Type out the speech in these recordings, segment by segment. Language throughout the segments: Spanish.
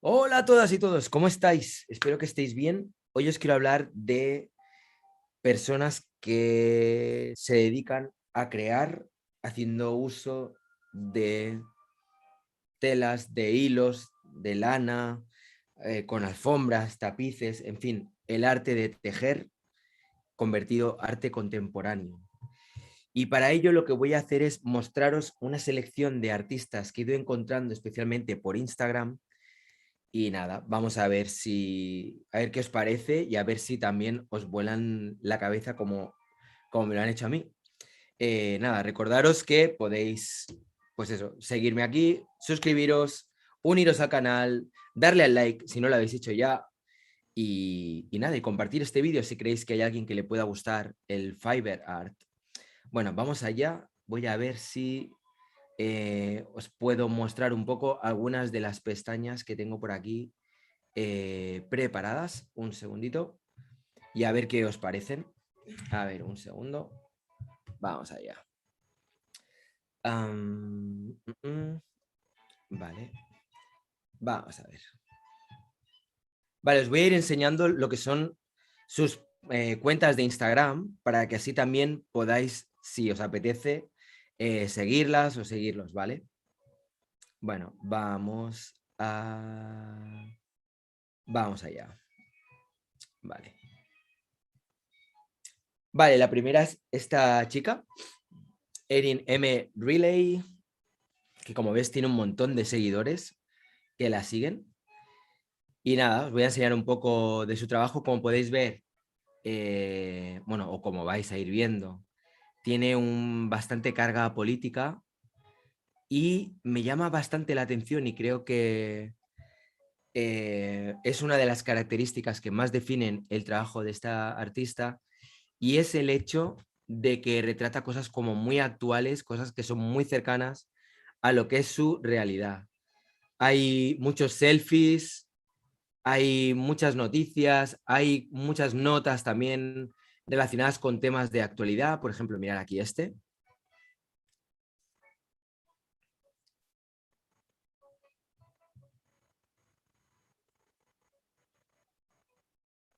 Hola a todas y todos, ¿cómo estáis? Espero que estéis bien. Hoy os quiero hablar de personas que se dedican a crear haciendo uso de telas, de hilos, de lana, con alfombras, tapices, en fin, el arte de tejer convertido arte contemporáneo. Y para ello lo que voy a hacer es mostraros una selección de artistas que he ido encontrando especialmente por Instagram. Y nada, vamos a ver qué os parece y a ver si también os vuelan la cabeza como me lo han hecho a mí. Nada, recordaros que podéis, pues eso, seguirme aquí, suscribiros, uniros al canal, darle al like si no lo habéis hecho ya y nada, y compartir este vídeo si creéis que hay alguien que le pueda gustar el Fiverr Art. Bueno, vamos allá. Voy a ver si os puedo mostrar un poco algunas de las pestañas que tengo por aquí preparadas. Un segundito y a ver qué os parecen. A ver, un segundo. Vamos allá. Vale. Vamos a ver. Vale, os voy a ir enseñando lo que son sus cuentas de Instagram para que así también podáis, si os apetece, seguirlas o seguirlos, ¿vale? Bueno, vamos allá. Vale. Vale, la primera es esta chica, Erin M. Riley, que como ves tiene un montón de seguidores que la siguen. Y nada, os voy a enseñar un poco de su trabajo. Como podéis ver, bueno, o como vais a ir viendo, tiene bastante carga política y me llama bastante la atención y creo que es una de las características que más definen el trabajo de esta artista, y es el hecho de que retrata cosas como muy actuales, cosas que son muy cercanas a lo que es su realidad. Hay muchos selfies, hay muchas noticias, hay muchas notas también relacionadas con temas de actualidad. Por ejemplo, mirad aquí este.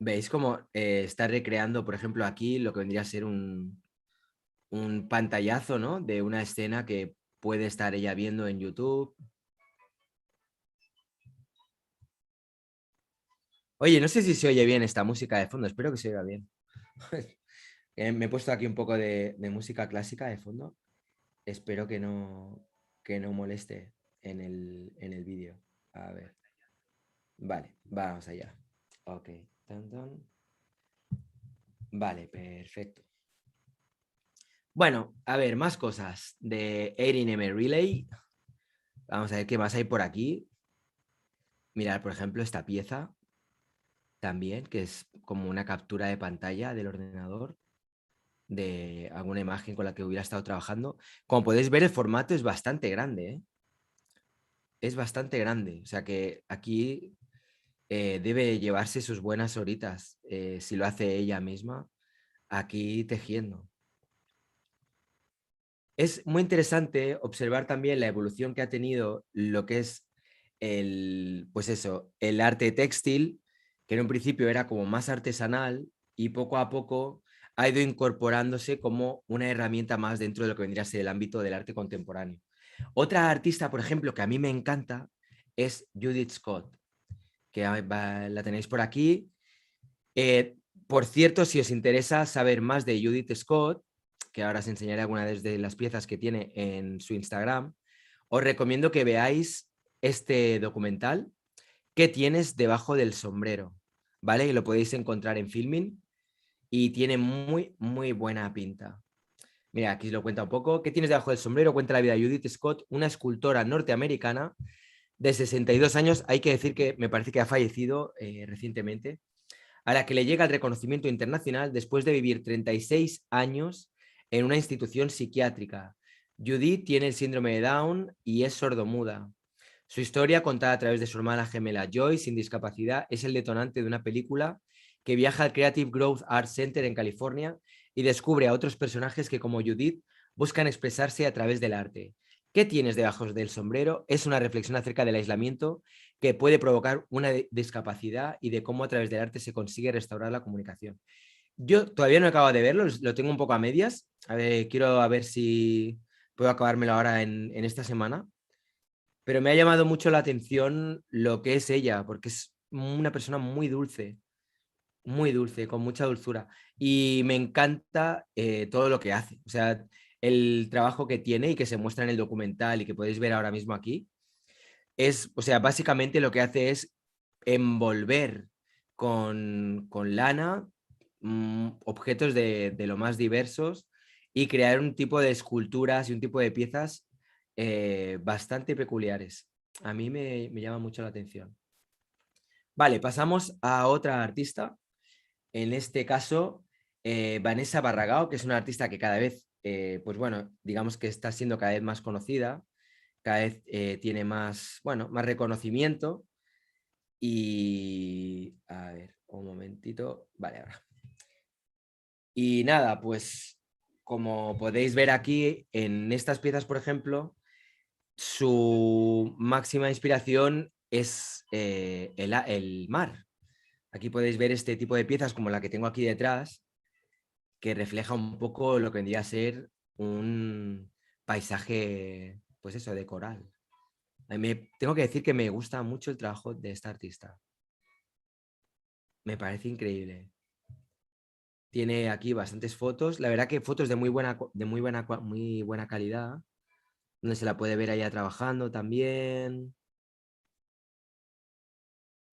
¿Veis cómo está recreando, por ejemplo, aquí lo que vendría a ser un pantallazo, ¿no? De una escena que puede estar ella viendo en YouTube. Oye, no sé si se oye bien esta música de fondo, espero que se oiga bien. Me he puesto aquí un poco de música clásica de fondo. Espero que no moleste en el vídeo. A ver. Vale, vamos allá. Ok. Vale, perfecto. Bueno, a ver, más cosas de Erin M. Relay. Vamos a ver qué más hay por aquí. Mirad, por ejemplo, esta pieza también, que es como una captura de pantalla del ordenador de alguna imagen con la que hubiera estado trabajando. Como podéis ver, el formato es bastante grande, ¿eh? Es bastante grande. O sea que aquí debe llevarse sus buenas horitas, si lo hace ella misma, aquí tejiendo. Es muy interesante observar también la evolución que ha tenido lo que es pues eso, el arte textil, que en un principio era como más artesanal y poco a poco ha ido incorporándose como una herramienta más dentro de lo que vendría a ser el ámbito del arte contemporáneo. Otra artista, por ejemplo, que a mí me encanta es Judith Scott, que la tenéis por aquí. Eh, por cierto, si os interesa saber más de Judith Scott, que ahora os enseñaré algunas de las piezas que tiene en su Instagram, os recomiendo que veáis este documental, ¿Qué tienes debajo del sombrero? ¿Vale? Y lo podéis encontrar en Filmin y tiene muy, muy buena pinta. Mira, aquí os lo cuenta un poco. ¿Qué tienes debajo del sombrero? Cuenta la vida de Judith Scott, una escultora norteamericana de 62 años. Hay que decir que me parece que ha fallecido recientemente, a la que le llega el reconocimiento internacional después de vivir 36 años en una institución psiquiátrica. Judith tiene el síndrome de Down y es sordomuda. Su historia, contada a través de su hermana gemela Joy, sin discapacidad, es el detonante de una película que viaja al Creative Growth Arts Center en California y descubre a otros personajes que, como Judith, buscan expresarse a través del arte. ¿Qué tienes debajo del sombrero? Es una reflexión acerca del aislamiento que puede provocar una discapacidad y de cómo a través del arte se consigue restaurar la comunicación. Yo todavía no acabo de verlo, lo tengo un poco a medias. A ver, quiero a ver si puedo acabármelo ahora en esta semana. Pero me ha llamado mucho la atención lo que es ella, porque es una persona muy dulce, con mucha dulzura. Y me encanta todo lo que hace. O sea, el trabajo que tiene y que se muestra en el documental y que podéis ver ahora mismo aquí, es, o sea, básicamente lo que hace es envolver con lana objetos de lo más diversos y crear un tipo de esculturas y un tipo de piezas bastante peculiares. A mí me llama mucho la atención. Vale, pasamos a otra artista. En este caso, Vanessa Barragao, que es una artista que cada vez, pues bueno, digamos que está siendo cada vez más conocida, cada vez tiene más, bueno, más reconocimiento. Y, a ver, un momentito. Vale, ahora. Y nada, pues como podéis ver aquí en estas piezas, por ejemplo, su máxima inspiración es el mar. Aquí podéis ver este tipo de piezas como la que tengo aquí detrás, que refleja un poco lo que vendría a ser un paisaje, pues eso, de coral. Tengo que decir que me gusta mucho el trabajo de esta artista. Me parece increíble. Tiene aquí bastantes fotos. La verdad que fotos de muy buena calidad, donde se la puede ver allá trabajando también.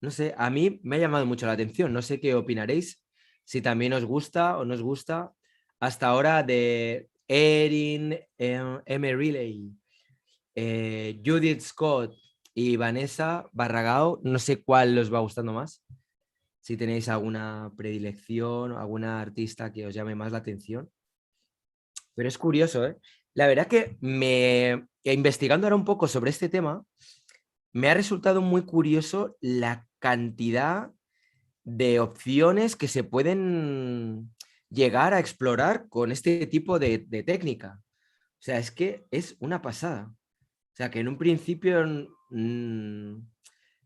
No sé, a mí me ha llamado mucho la atención. No sé qué opinaréis, si también os gusta o no os gusta. Hasta ahora de Erin M. Riley, Judith Scott y Vanessa Barragao, no sé cuál os va gustando más. Si tenéis alguna predilección o alguna artista que os llame más la atención. Pero es curioso, ¿eh? La verdad que investigando ahora un poco sobre este tema, me ha resultado muy curioso la cantidad de opciones que se pueden llegar a explorar con este tipo de técnica. O sea, es que es una pasada. O sea, que en un principio,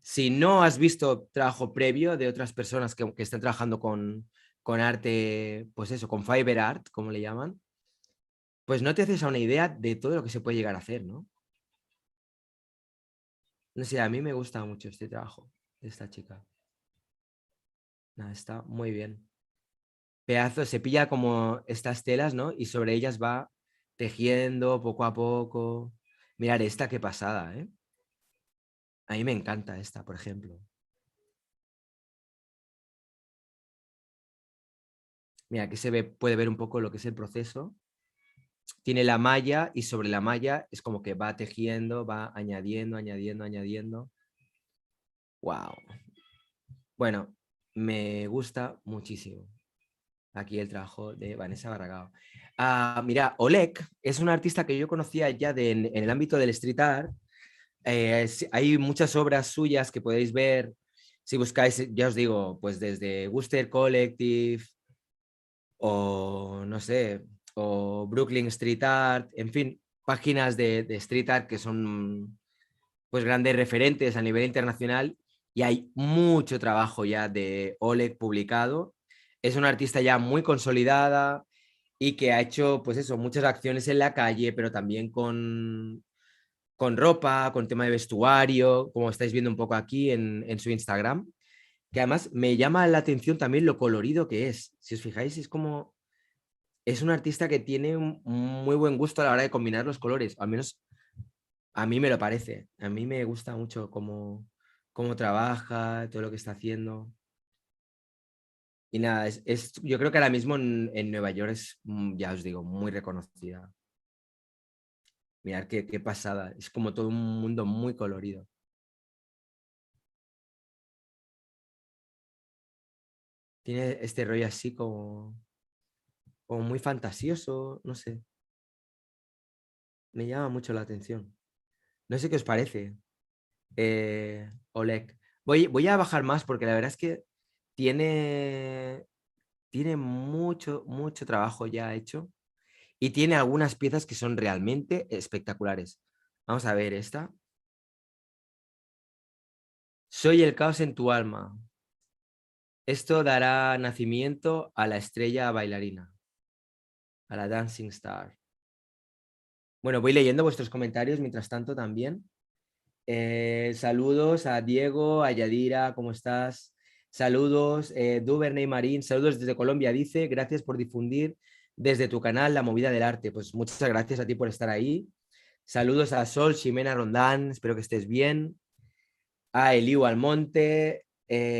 si no has visto trabajo previo de otras personas que están trabajando con arte, pues eso, con Fiber Art, como le llaman, pues no te haces a una idea de todo lo que se puede llegar a hacer, ¿no? No sé, a mí me gusta mucho este trabajo de esta chica. Nada, está muy bien. Pedazo, se pilla como estas telas, ¿no? Y sobre ellas va tejiendo poco a poco. Mirar esta, qué pasada, ¿eh? A mí me encanta esta, por ejemplo. Mira, aquí puede ver un poco lo que es el proceso. Tiene la malla y sobre la malla es como que va tejiendo, va añadiendo, añadiendo, añadiendo. ¡Wow! Bueno, me gusta muchísimo aquí el trabajo de Vanessa Barragao. Mira, Oleg es un artista que yo conocía ya en el ámbito del street art. Hay muchas obras suyas que podéis ver si buscáis, ya os digo, pues desde Wooster Collective o no sé, o Brooklyn Street Art, en fin, páginas de street art que son pues grandes referentes a nivel internacional y hay mucho trabajo ya de Oleg publicado. Es una artista ya muy consolidada y que ha hecho pues eso, muchas acciones en la calle, pero también con ropa, con tema de vestuario, como estáis viendo un poco aquí en su Instagram, que además me llama la atención también lo colorido que es. Si os fijáis, es como, es un artista que tiene un muy buen gusto a la hora de combinar los colores, al menos a mí me lo parece. A mí me gusta mucho cómo trabaja, todo lo que está haciendo. Y nada, yo creo que ahora mismo en Nueva York es, ya os digo, muy reconocida. Mirad qué pasada. Es como todo un mundo muy colorido. Tiene este rollo así como muy fantasioso, no sé. Me llama mucho la atención. No sé qué os parece, Oleg. Voy a bajar más porque la verdad es que tiene, tiene mucho, mucho trabajo ya hecho y tiene algunas piezas que son realmente espectaculares. Vamos a ver esta. Soy el caos en tu alma. Esto dará nacimiento a la estrella bailarina, a la Dancing Star. Bueno, voy leyendo vuestros comentarios mientras tanto también. Saludos a Diego, a Yadira, ¿cómo estás? Saludos, Duvernay Marín, saludos desde Colombia, dice, gracias por difundir desde tu canal La Movida del Arte. Pues muchas gracias a ti por estar ahí. Saludos a Sol, Ximena Rondán, espero que estés bien. A Eliu Almonte,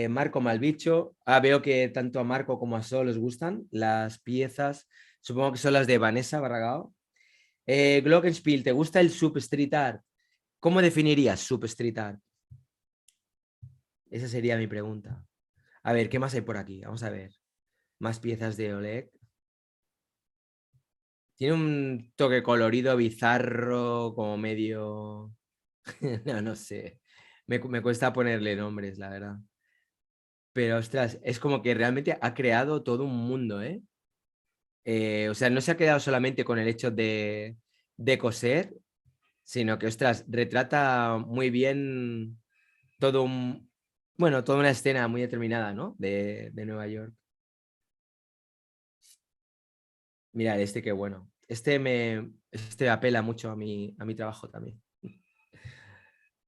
Marco Malbicho. Veo que tanto a Marco como a Sol les gustan las piezas. Supongo que son las de Vanessa Barragao. Glockenspiel, ¿te gusta el sub street art? ¿Cómo definirías sub street art? Esa sería mi pregunta. A ver, ¿qué más hay por aquí? Vamos a ver. Más piezas de Oleg. Tiene un toque colorido, bizarro, como medio... No, no sé. Me cuesta ponerle nombres, la verdad. Pero, ostras, es como que realmente ha creado todo un mundo, ¿eh? O sea, no se ha quedado solamente con el hecho de coser, sino que, ostras, retrata muy bien todo un... Bueno, toda una escena muy determinada, ¿no? De Nueva York. Mirad, este qué bueno. Este apela mucho a mi trabajo también.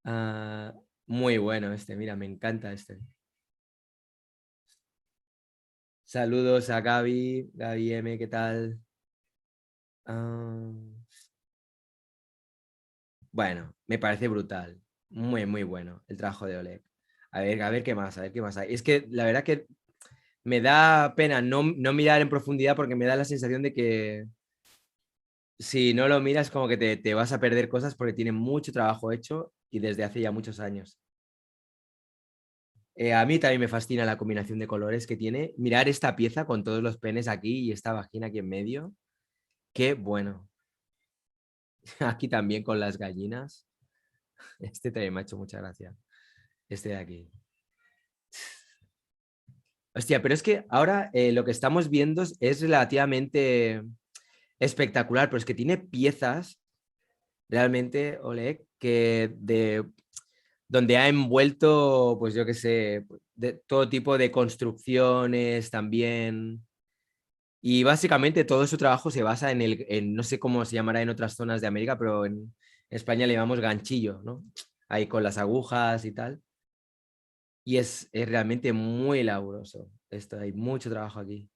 Ah, muy bueno este, mira, me encanta este. Saludos a Gaby, Gaby M, ¿qué tal? Ah, bueno, me parece brutal. Muy, muy bueno el trabajo de Oleg. A ver qué más, a ver qué más hay. Es que la verdad que me da pena no mirar en profundidad porque me da la sensación de que si no lo miras como que te vas a perder cosas porque tiene mucho trabajo hecho y desde hace ya muchos años. A mí también me fascina la combinación de colores que tiene. Mirar esta pieza con todos los penes aquí y esta vagina aquí en medio. Qué bueno. Aquí también con las gallinas. Este también me ha hecho mucha gracia. Este de aquí. Hostia, pero es que ahora lo que estamos viendo es relativamente espectacular, pero es que tiene piezas realmente, Oleg, donde ha envuelto, pues yo qué sé, de todo tipo de construcciones también. Y básicamente todo su trabajo se basa no sé cómo se llamará en otras zonas de América, pero en España le llamamos ganchillo, ¿no? Ahí con las agujas y tal. Y es realmente muy laburoso. Esto, hay mucho trabajo aquí.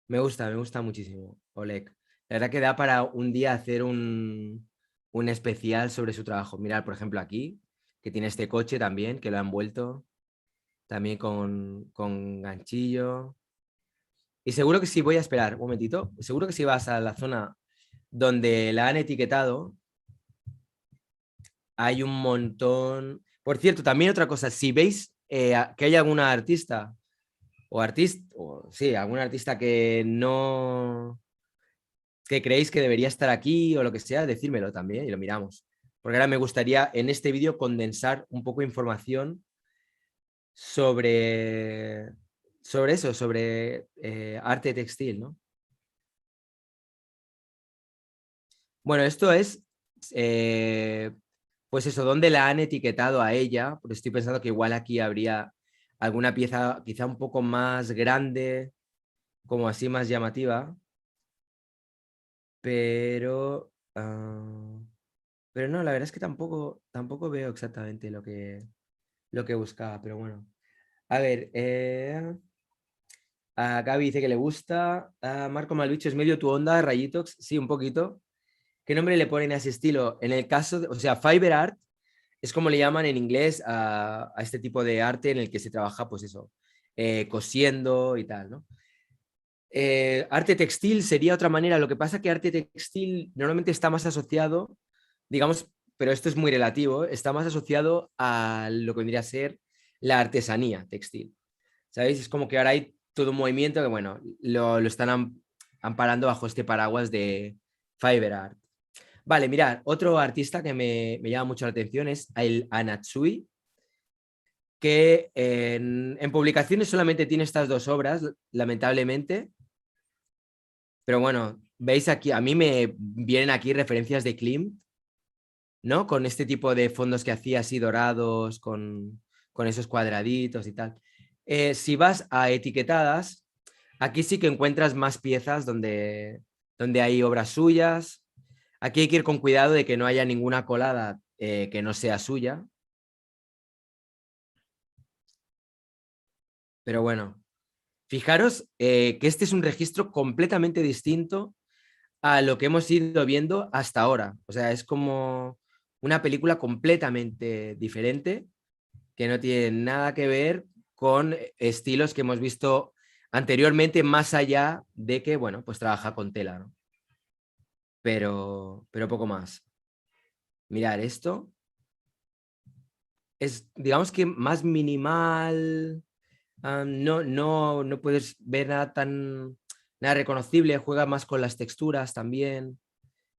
Me gusta muchísimo, Oleg. La verdad que da para un día hacer un especial sobre su trabajo. Mirar, por ejemplo, aquí, que tiene este coche también, que lo ha envuelto, también con ganchillo. Y seguro que si voy a esperar un momentito, seguro que si vas a la zona donde la han etiquetado, hay un montón. Por cierto, también otra cosa, si veis que hay alguna artista o sí, algún artista que no, que creéis que debería estar aquí o lo que sea, decírmelo también y lo miramos. Porque ahora me gustaría en este vídeo condensar un poco de información sobre, sobre eso, sobre arte textil, ¿no? Bueno, esto es, eh, pues eso, ¿dónde la han etiquetado a ella? Porque estoy pensando que igual aquí habría alguna pieza quizá un poco más grande, como así más llamativa, pero, pero no, la verdad es que tampoco veo exactamente lo que buscaba, pero bueno. A ver, a Gaby dice que le gusta, a Marco Malvicho es medio tu onda, Rayitox, sí, un poquito. ¿Qué nombre le ponen a ese estilo? En el caso, o sea, Fiber Art es como le llaman en inglés a este tipo de arte en el que se trabaja, pues eso, cosiendo y tal, ¿no? Arte textil sería otra manera. Lo que pasa es que arte textil normalmente está más asociado, digamos, pero esto es muy relativo, está más asociado a lo que vendría a ser la artesanía textil. ¿Sabéis? Es como que ahora hay todo un movimiento que, bueno, lo están amparando bajo este paraguas de Fiber Art. Vale, mirad, otro artista que me llama mucho la atención es el Anatsui, que en publicaciones solamente tiene estas dos obras, lamentablemente, pero bueno, veis aquí, a mí me vienen aquí referencias de Klimt, ¿no? Con este tipo de fondos que hacía así dorados, con esos cuadraditos y tal. Si vas a etiquetadas, aquí sí que encuentras más piezas donde hay obras suyas. Aquí hay que ir con cuidado de que no haya ninguna colada que no sea suya. Pero bueno, fijaros que este es un registro completamente distinto a lo que hemos ido viendo hasta ahora. O sea, es como una película completamente diferente que no tiene nada que ver con estilos que hemos visto anteriormente, más allá de que, bueno, pues trabaja con tela, ¿no? Pero poco más. Mirar esto. Es, digamos que más minimal. No puedes ver nada reconocible. Juega más con las texturas también.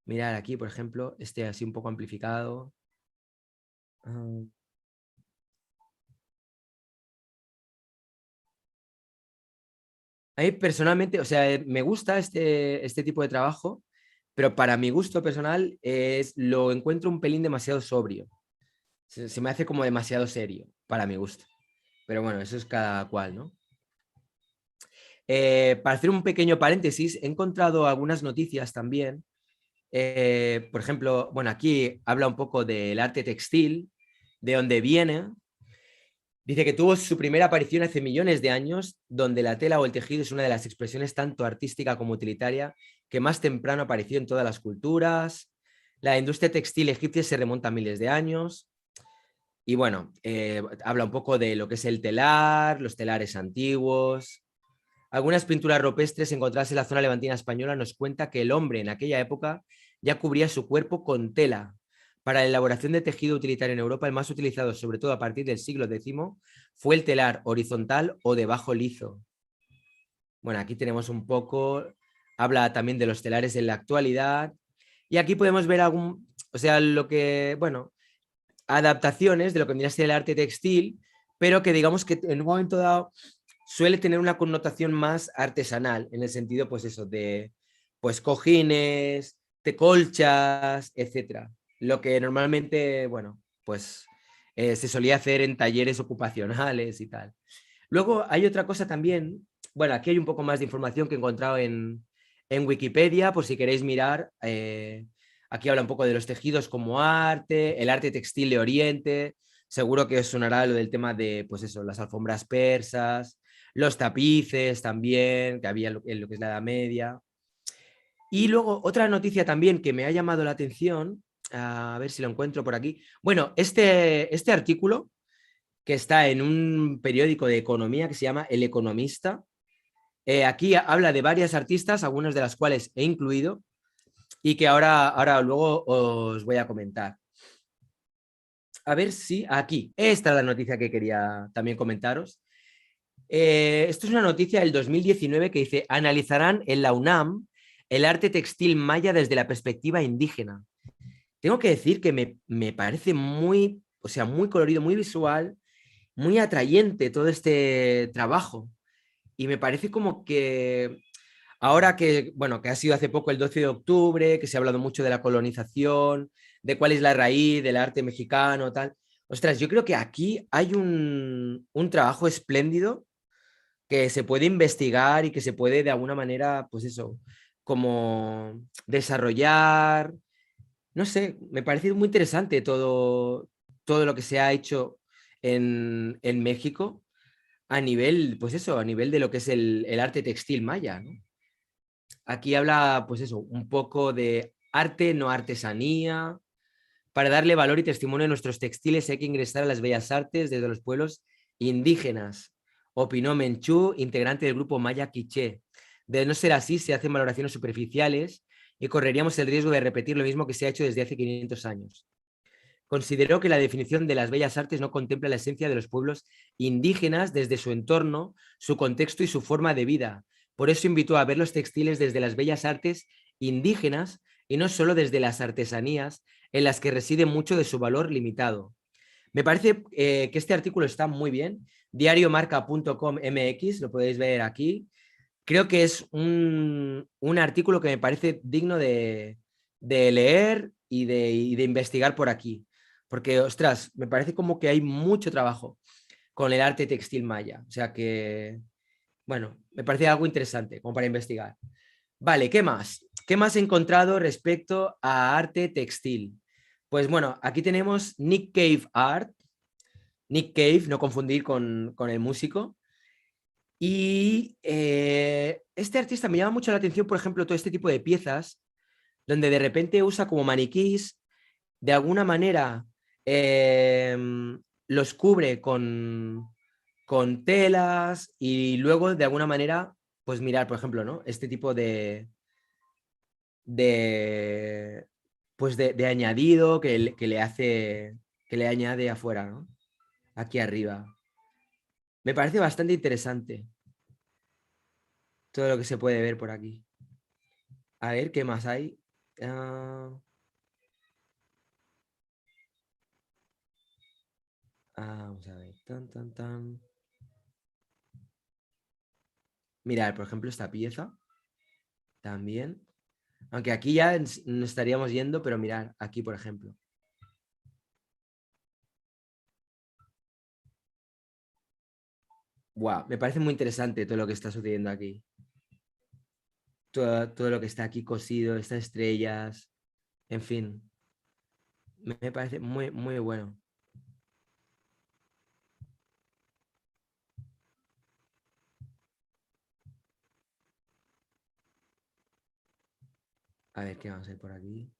Mirar aquí, por ejemplo, este así un poco amplificado. Ah, a mí personalmente, o sea, me gusta este tipo de trabajo, pero para mi gusto personal lo encuentro un pelín demasiado sobrio. Se me hace como demasiado serio, para mi gusto. Pero bueno, eso es cada cual, ¿no? Para hacer un pequeño paréntesis, he encontrado algunas noticias también. Por ejemplo, bueno, aquí habla un poco del arte textil, de dónde viene. Dice que tuvo su primera aparición hace millones de años, donde la tela o el tejido es una de las expresiones tanto artística como utilitaria que más temprano apareció en todas las culturas. La industria textil egipcia se remonta a miles de años. Y bueno, habla un poco de lo que es el telar, los telares antiguos. Algunas pinturas rupestres encontradas en la zona levantina española nos cuenta que el hombre en aquella época ya cubría su cuerpo con tela. Para la elaboración de tejido utilitario en Europa, el más utilizado, sobre todo a partir del siglo X, fue el telar horizontal o de bajo lizo. Bueno, aquí tenemos un poco, habla también de los telares en la actualidad, y aquí podemos ver o sea, lo que, bueno, adaptaciones de lo que vendría a ser el arte textil, pero que digamos que en un momento dado suele tener una connotación más artesanal, en el sentido, pues eso, de pues cojines, de colchas, etcétera. Lo que normalmente, bueno, pues se solía hacer en talleres ocupacionales y tal. Luego hay otra cosa también, bueno, aquí hay un poco más de información que he encontrado en Wikipedia, por si queréis mirar. Aquí habla un poco de los tejidos como arte, el arte textil de Oriente. Seguro que os sonará lo del tema de, pues eso, las alfombras persas, los tapices también, que había en lo que es la Edad Media. Y luego otra noticia también que me ha llamado la atención, a ver si lo encuentro por aquí. Bueno, este artículo que está en un periódico de economía que se llama El Economista. Aquí habla de varias artistas, algunas de las cuales he incluido y que ahora luego os voy a comentar. A ver si aquí, esta es la noticia que quería también comentaros. Esto es una noticia del 2019 que dice, analizarán en la UNAM el arte textil maya desde la perspectiva indígena. Tengo que decir que me parece muy, o sea, muy colorido, muy visual, muy atrayente todo este trabajo. Y me parece como que ahora que, bueno, que ha sido hace poco el 12 de octubre, que se ha hablado mucho de la colonización, de cuál es la raíz del arte mexicano, tal. Ostras, yo creo que aquí hay un trabajo espléndido que se puede investigar y que se puede de alguna manera, pues eso, como desarrollar. No sé, me parece muy interesante todo lo que se ha hecho en México a nivel, pues eso, a nivel de lo que es el arte textil maya, ¿no? Aquí habla, pues eso, un poco de arte, no artesanía. Para darle valor y testimonio a nuestros textiles hay que ingresar a las bellas artes desde los pueblos indígenas. Opinó Menchú, integrante del grupo Maya Quiché. De no ser así, se hacen valoraciones superficiales y correríamos el riesgo de repetir lo mismo que se ha hecho desde hace 500 años. Consideró que la definición de las bellas artes no contempla la esencia de los pueblos indígenas desde su entorno, su contexto y su forma de vida. Por eso invitó a ver los textiles desde las bellas artes indígenas y no solo desde las artesanías en las que reside mucho de su valor limitado. Me parece que este artículo está muy bien. Diariomarca.com MX, lo podéis ver aquí. creo que es un artículo que me parece digno de leer y de investigar por aquí. Porque, ostras, me parece como que hay mucho trabajo con el arte textil maya. O sea que, bueno, me parece algo interesante como para investigar. Vale, ¿qué más? ¿Qué más he encontrado respecto a arte textil? Pues bueno, aquí tenemos Nick Cave Art. Nick Cave, no confundir con el músico. Y este artista me llama mucho la atención, por ejemplo, todo este tipo de piezas, donde de repente usa como maniquís, de alguna manera eh, los cubre con telas y luego de alguna manera, pues mirar, por ejemplo, ¿no? Este tipo de, pues de añadido que le hace, que le añade afuera, ¿no? Aquí arriba. Me parece bastante interesante todo lo que se puede ver por aquí. A ver, ¿qué más hay? Ah, vamos a ver. Tan, tan, tan. Mirar, por ejemplo, esta pieza también. Aunque aquí ya nos estaríamos yendo, pero mirar, aquí, por ejemplo. Wow, me parece muy interesante todo lo que está sucediendo aquí. Todo lo que está aquí cosido, estas estrellas, en fin, me parece muy, muy bueno. A ver qué vamos a hacer por aquí.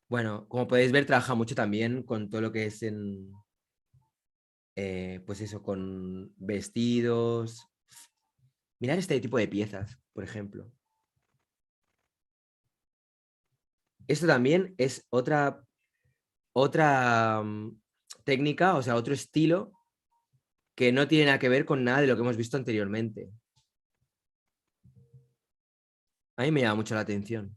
Bueno, como podéis ver, trabaja mucho también con todo lo que es en, pues eso, con vestidos. Mirar este tipo de piezas, por ejemplo. Esto también es otra técnica, o sea, otro estilo que no tiene nada que ver con nada de lo que hemos visto anteriormente. A mí me llama mucho la atención.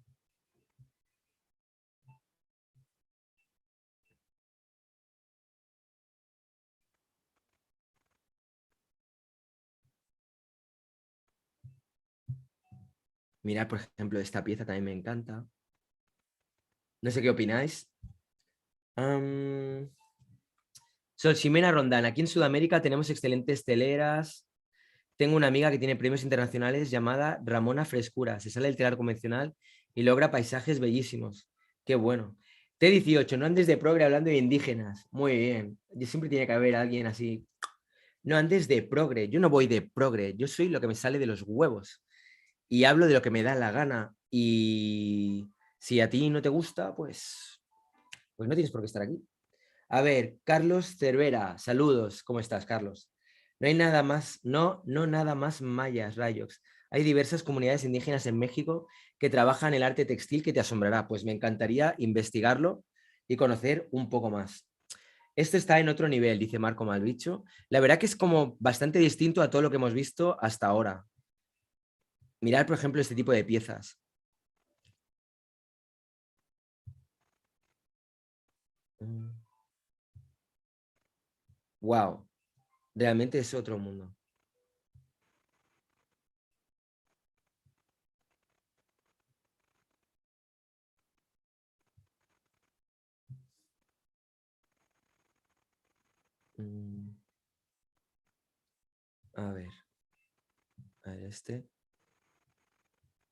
Mirad, por ejemplo, esta pieza también me encanta. No sé qué opináis. Am, Sol Ximena Rondán. Aquí en Sudamérica tenemos excelentes teleras. Tengo una amiga que tiene premios internacionales llamada Ramona Frescura. Se sale del telar convencional y logra paisajes bellísimos. Qué bueno. T18, no andes de progre hablando de indígenas. Muy bien. Siempre tiene que haber alguien así. No andes de progre. Yo no voy de progre. Yo soy lo que me sale de los huevos. Y hablo de lo que me da la gana. Y si a ti no te gusta, pues no tienes por qué estar aquí. A ver, Carlos Cervera, saludos. ¿Cómo estás, Carlos? No hay nada más, no nada más mayas, Rayox. Hay diversas comunidades indígenas en México que trabajan el arte textil que te asombrará. Pues me encantaría investigarlo y conocer un poco más. Esto está en otro nivel, dice Marco Malvicho. La verdad que es como bastante distinto a todo lo que hemos visto hasta ahora. Mirad, por ejemplo, este tipo de piezas. Wow, realmente es otro mundo. Mm, A ver, a ver este.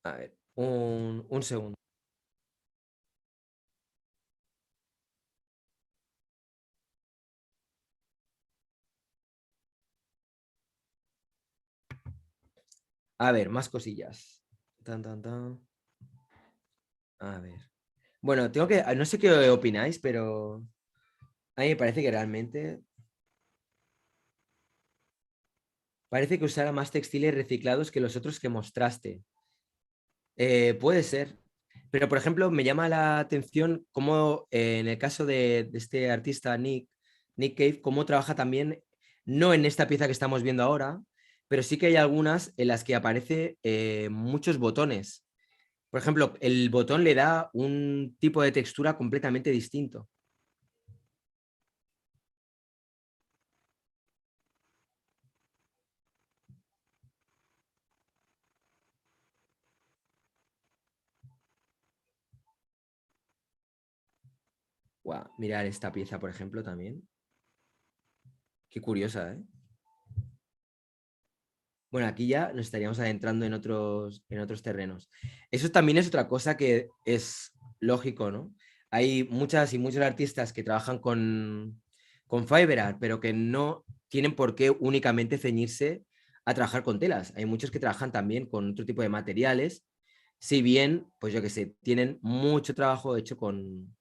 A ver, un segundo. A ver, más cosillas. Tan, tan, tan. A ver. Bueno, tengo que. No sé qué opináis, pero a mí me parece que realmente. Parece que usara más textiles reciclados que los otros que mostraste. Puede ser. Pero, por ejemplo, me llama la atención cómo en el caso de este artista Nick Cave, cómo trabaja también, no en esta pieza que estamos viendo ahora, pero sí que hay algunas en las que aparece muchos botones. Por ejemplo, el botón le da un tipo de textura completamente distinto. Guau, mirar esta pieza, por ejemplo, también. Qué curiosa, ¿eh? Bueno, aquí ya nos estaríamos adentrando en otros terrenos. Eso también es otra cosa que es lógico, ¿no? Hay muchas y muchos artistas que trabajan con Fiverr, pero que no tienen por qué únicamente ceñirse a trabajar con telas. Hay muchos que trabajan también con otro tipo de materiales, si bien, pues yo que sé, tienen mucho trabajo hecho con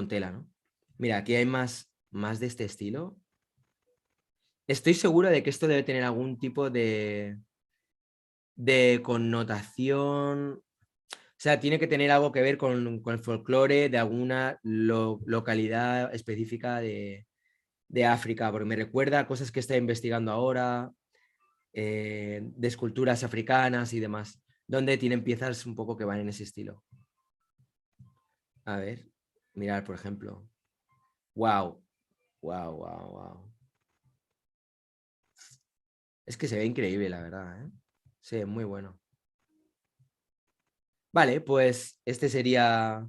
tela, ¿no? Mira, aquí hay más de este estilo. Estoy seguro de que esto debe tener algún tipo de connotación, o sea, tiene que tener algo que ver con el folclore de alguna localidad específica de África, porque me recuerda a cosas que estoy investigando ahora, de esculturas africanas y demás, donde tienen piezas un poco que van en ese estilo. A ver, mirar, por ejemplo. Wow, wow, wow, wow. Es que se ve increíble, la verdad, ¿eh? Se ve muy bueno. Vale, pues este sería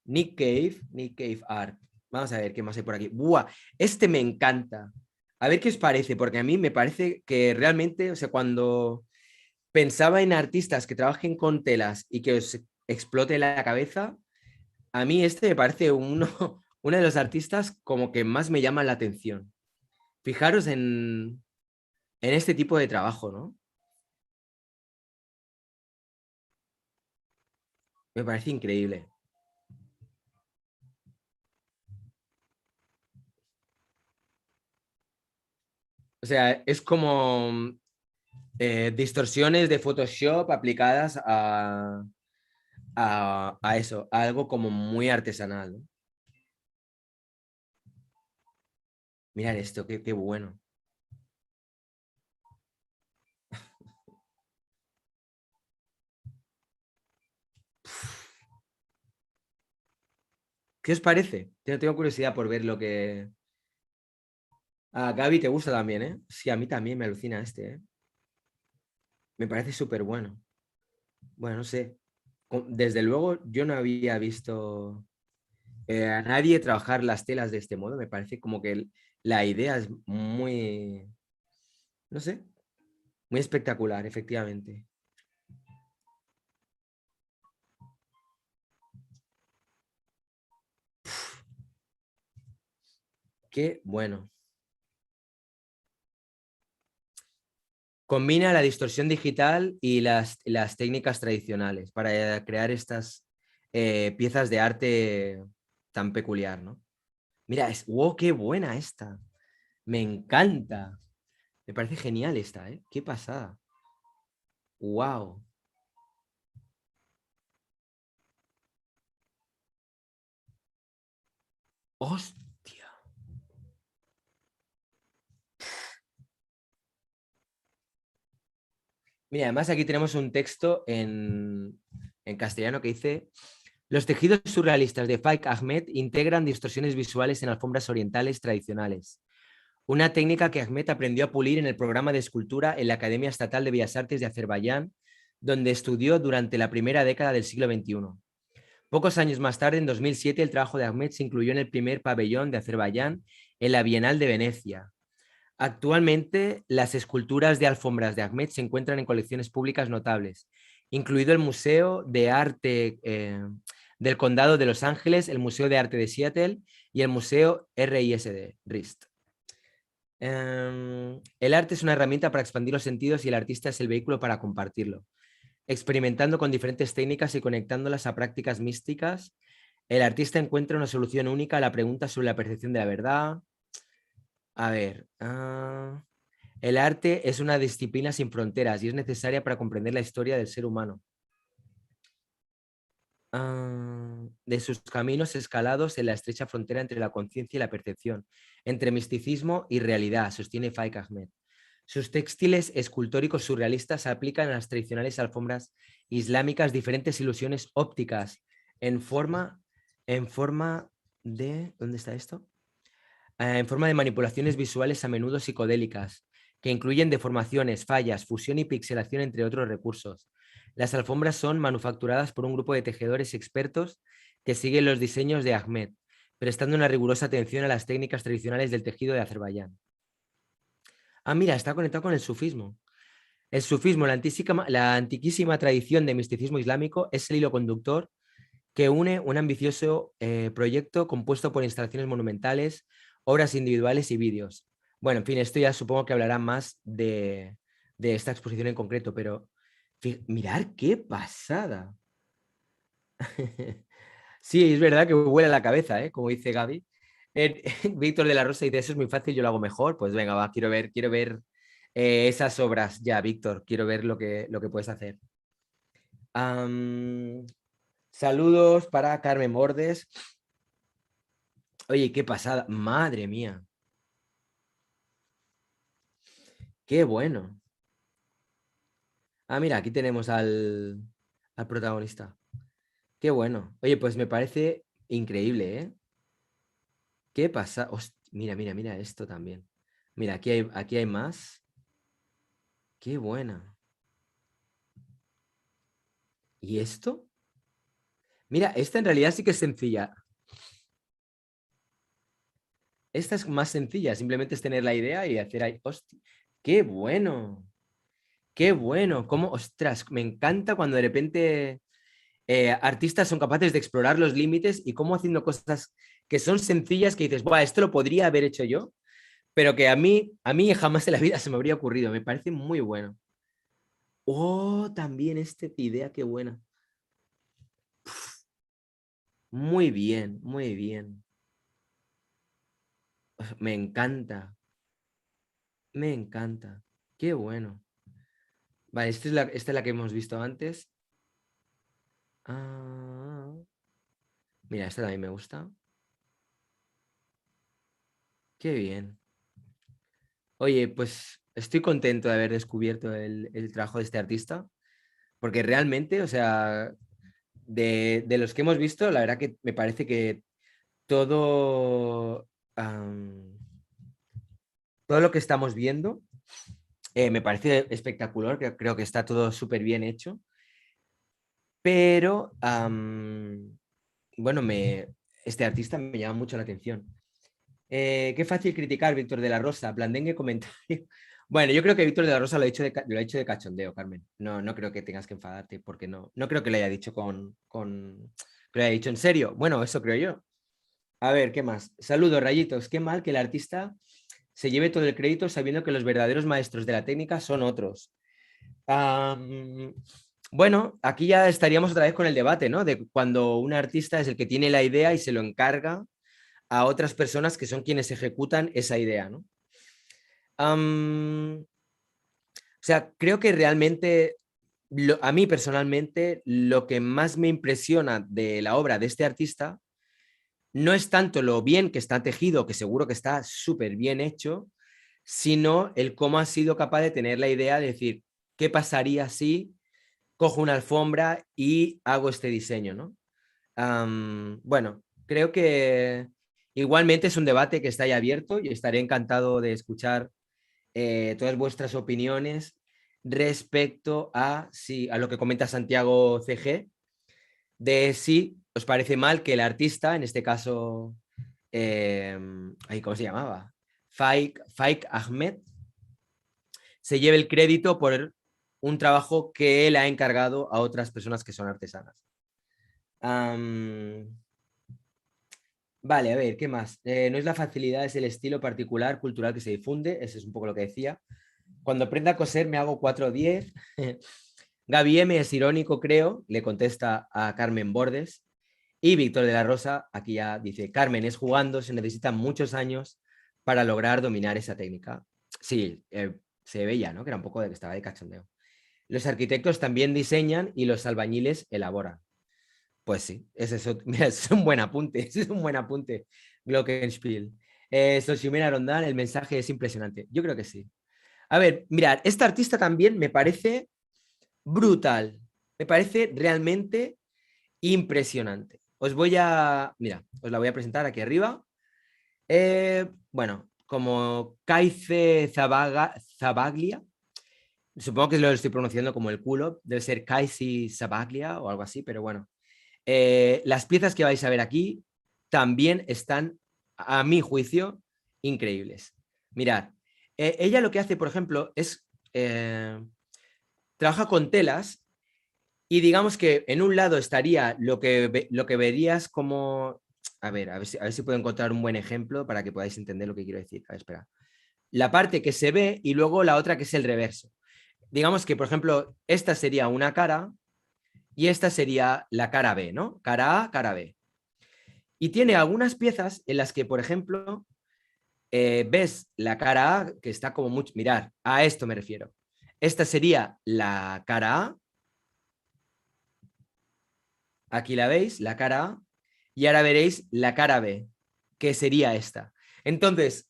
Nick Cave Art. Vamos a ver qué más hay por aquí. ¡Buah! Este me encanta. A ver qué os parece, porque a mí me parece que realmente, o sea, cuando pensaba en artistas que trabajen con telas y que os explote la cabeza, a mí este me parece uno de los artistas como que más me llama la atención. Fijaros en este tipo de trabajo, ¿no? Me parece increíble. O sea, es como distorsiones de Photoshop aplicadas a eso, a algo como muy artesanal, ¿no? Mirad esto, qué bueno. ¿Qué os parece? Tengo curiosidad por ver lo que... A Gaby te gusta también, ¿eh? Sí, a mí también me alucina este, ¿eh? Me parece súper bueno. Bueno, no sé. Desde luego yo no había visto a nadie trabajar las telas de este modo. Me parece como que la idea es muy, no sé, muy espectacular, efectivamente. Qué bueno. Combina la distorsión digital y las técnicas tradicionales para crear estas piezas de arte tan peculiar, ¿no? Mira, wow, qué buena esta. Me encanta. Me parece genial esta, ¿eh? Qué pasada. Wow. Hostia. Mira, además aquí tenemos un texto en castellano que dice: los tejidos surrealistas de Faik Ahmed integran distorsiones visuales en alfombras orientales tradicionales. Una técnica que Ahmed aprendió a pulir en el programa de escultura en la Academia Estatal de Bellas Artes de Azerbaiyán, donde estudió durante la primera década del siglo XXI. Pocos años más tarde, en 2007, el trabajo de Ahmed se incluyó en el primer pabellón de Azerbaiyán en la Bienal de Venecia. Actualmente, las esculturas de alfombras de Ahmed se encuentran en colecciones públicas notables, incluido el Museo de Arte del Condado de Los Ángeles, el Museo de Arte de Seattle y el Museo RISD, RIST. El arte es una herramienta para expandir los sentidos y el artista es el vehículo para compartirlo. Experimentando con diferentes técnicas y conectándolas a prácticas místicas, el artista encuentra una solución única a la pregunta sobre la percepción de la verdad. A ver, el arte es una disciplina sin fronteras y es necesaria para comprender la historia del ser humano. De sus caminos escalados en la estrecha frontera entre la conciencia y la percepción, entre misticismo y realidad, sostiene Faik Ahmed. Sus textiles escultóricos surrealistas aplican a las tradicionales alfombras islámicas diferentes ilusiones ópticas en forma, en forma de... ¿Dónde está esto? En forma de manipulaciones visuales a menudo psicodélicas, que incluyen deformaciones, fallas, fusión y pixelación, entre otros recursos. Las alfombras son manufacturadas por un grupo de tejedores expertos que siguen los diseños de Ahmed, prestando una rigurosa atención a las técnicas tradicionales del tejido de Azerbaiyán. Ah, mira, está conectado con el sufismo. El sufismo, la antiquísima tradición de misticismo islámico, es el hilo conductor que une un ambicioso proyecto compuesto por instalaciones monumentales, obras individuales y vídeos. Bueno, en fin, esto ya supongo que hablará más de esta exposición en concreto, pero mirad qué pasada. Sí, es verdad que huele a la cabeza, ¿eh? Como dice Gaby. Víctor de la Rosa dice, eso es muy fácil, yo lo hago mejor. Pues venga, va, quiero ver esas obras ya, Víctor. Quiero ver lo que puedes hacer. Saludos para Carmen Bordes. Oye, qué pasada. Madre mía. Qué bueno. Ah, mira, aquí tenemos al protagonista. Qué bueno. Oye, pues me parece increíble, ¿eh? ¿Qué pasa? Mira, mira, mira esto también. Mira, aquí hay más. Qué buena. ¿Y esto? Mira, esta en realidad sí que es sencilla. Esta es más sencilla, simplemente es tener la idea y hacer ahí. ¡Hostia! ¡Qué bueno! ¡Qué bueno! ¿Cómo? ¡Ostras! Me encanta cuando de repente artistas son capaces de explorar los límites y cómo haciendo cosas que son sencillas que dices, Buah, esto lo podría haber hecho yo, pero que a mí jamás en la vida se me habría ocurrido. Me parece muy bueno. Oh, también esta idea, qué buena. Muy bien, muy bien. Me encanta, me encanta. Qué bueno. Vale, esta es la que hemos visto antes. Ah, mira, esta también me gusta. Qué bien. Oye, pues estoy contento de haber descubierto el trabajo de este artista, porque realmente, o sea, de los que hemos visto, la verdad que me parece que todo, todo lo que estamos viendo me parece espectacular, creo que está todo súper bien hecho, pero bueno, este artista me llama mucho la atención. Qué fácil criticar, Víctor de la Rosa, blandengue comentario. Bueno, yo creo que Víctor de la Rosa lo ha hecho de cachondeo, Carmen. No, no creo que tengas que enfadarte, porque no creo que lo haya dicho que lo haya dicho en serio. Bueno, eso creo yo. A ver, ¿qué más? Saludos, rayitos. Qué mal que el artista se lleve todo el crédito sabiendo que los verdaderos maestros de la técnica son otros. Bueno, aquí ya estaríamos otra vez con el debate, ¿no? De cuando un artista es el que tiene la idea y se lo encarga a otras personas que son quienes ejecutan esa idea, ¿no? O sea, creo que realmente, a mí personalmente, lo que más me impresiona de la obra de este artista no es tanto lo bien que está tejido, que seguro que está súper bien hecho, sino el cómo ha sido capaz de tener la idea de decir, ¿qué pasaría si cojo una alfombra y hago este diseño, ¿no? Bueno, creo que igualmente es un debate que está ahí abierto y estaré encantado de escuchar todas vuestras opiniones respecto a, a lo que comenta Santiago CG, de si os parece mal que el artista, en este caso, ¿cómo se llamaba? Faik Ahmed, se lleve el crédito por un trabajo que él ha encargado a otras personas que son artesanas. Vale, a ver, ¿qué más? No es la facilidad, es el estilo particular, cultural que se difunde. Eso es un poco lo que decía. Cuando aprenda a coser me hago 4 o 10. Gaby M es irónico, creo, le contesta a Carmen Bordes. Y Víctor de la Rosa, aquí ya dice, Carmen, es jugando, se necesitan muchos años para lograr dominar esa técnica. Sí, se veía, ¿no? Que era un poco de que estaba de cachondeo. Los arquitectos también diseñan y los albañiles elaboran. Pues sí, mira, ese es un buen apunte, ese es un buen apunte, Glockenspiel. Xochimena Rondán, el mensaje es impresionante. Yo creo que sí. A ver, mirad, esta artista también me parece brutal, me parece realmente impresionante. Mira, os la voy a presentar aquí arriba. Bueno, como Kaize Zabaglia, supongo que lo estoy pronunciando como el culo, debe ser Kaize Zabaglia o algo así, pero bueno. Las piezas que vais a ver aquí también están, a mi juicio, increíbles. Mirad, ella lo que hace, por ejemplo, es trabaja con telas y digamos que en un lado estaría lo que verías como... a ver si puedo encontrar un buen ejemplo para que podáis entender lo que quiero decir. A ver, espera. La parte que se ve y luego la otra que es el reverso. Digamos que, por ejemplo, esta sería una cara y esta sería la cara B, ¿no? Cara A, cara B. Y tiene algunas piezas en las que, por ejemplo, ves la cara A que está como mucho... Mirar, a esto me refiero. Esta sería la cara A. Aquí la veis, la cara A. Y ahora veréis la cara B, que sería esta. Entonces,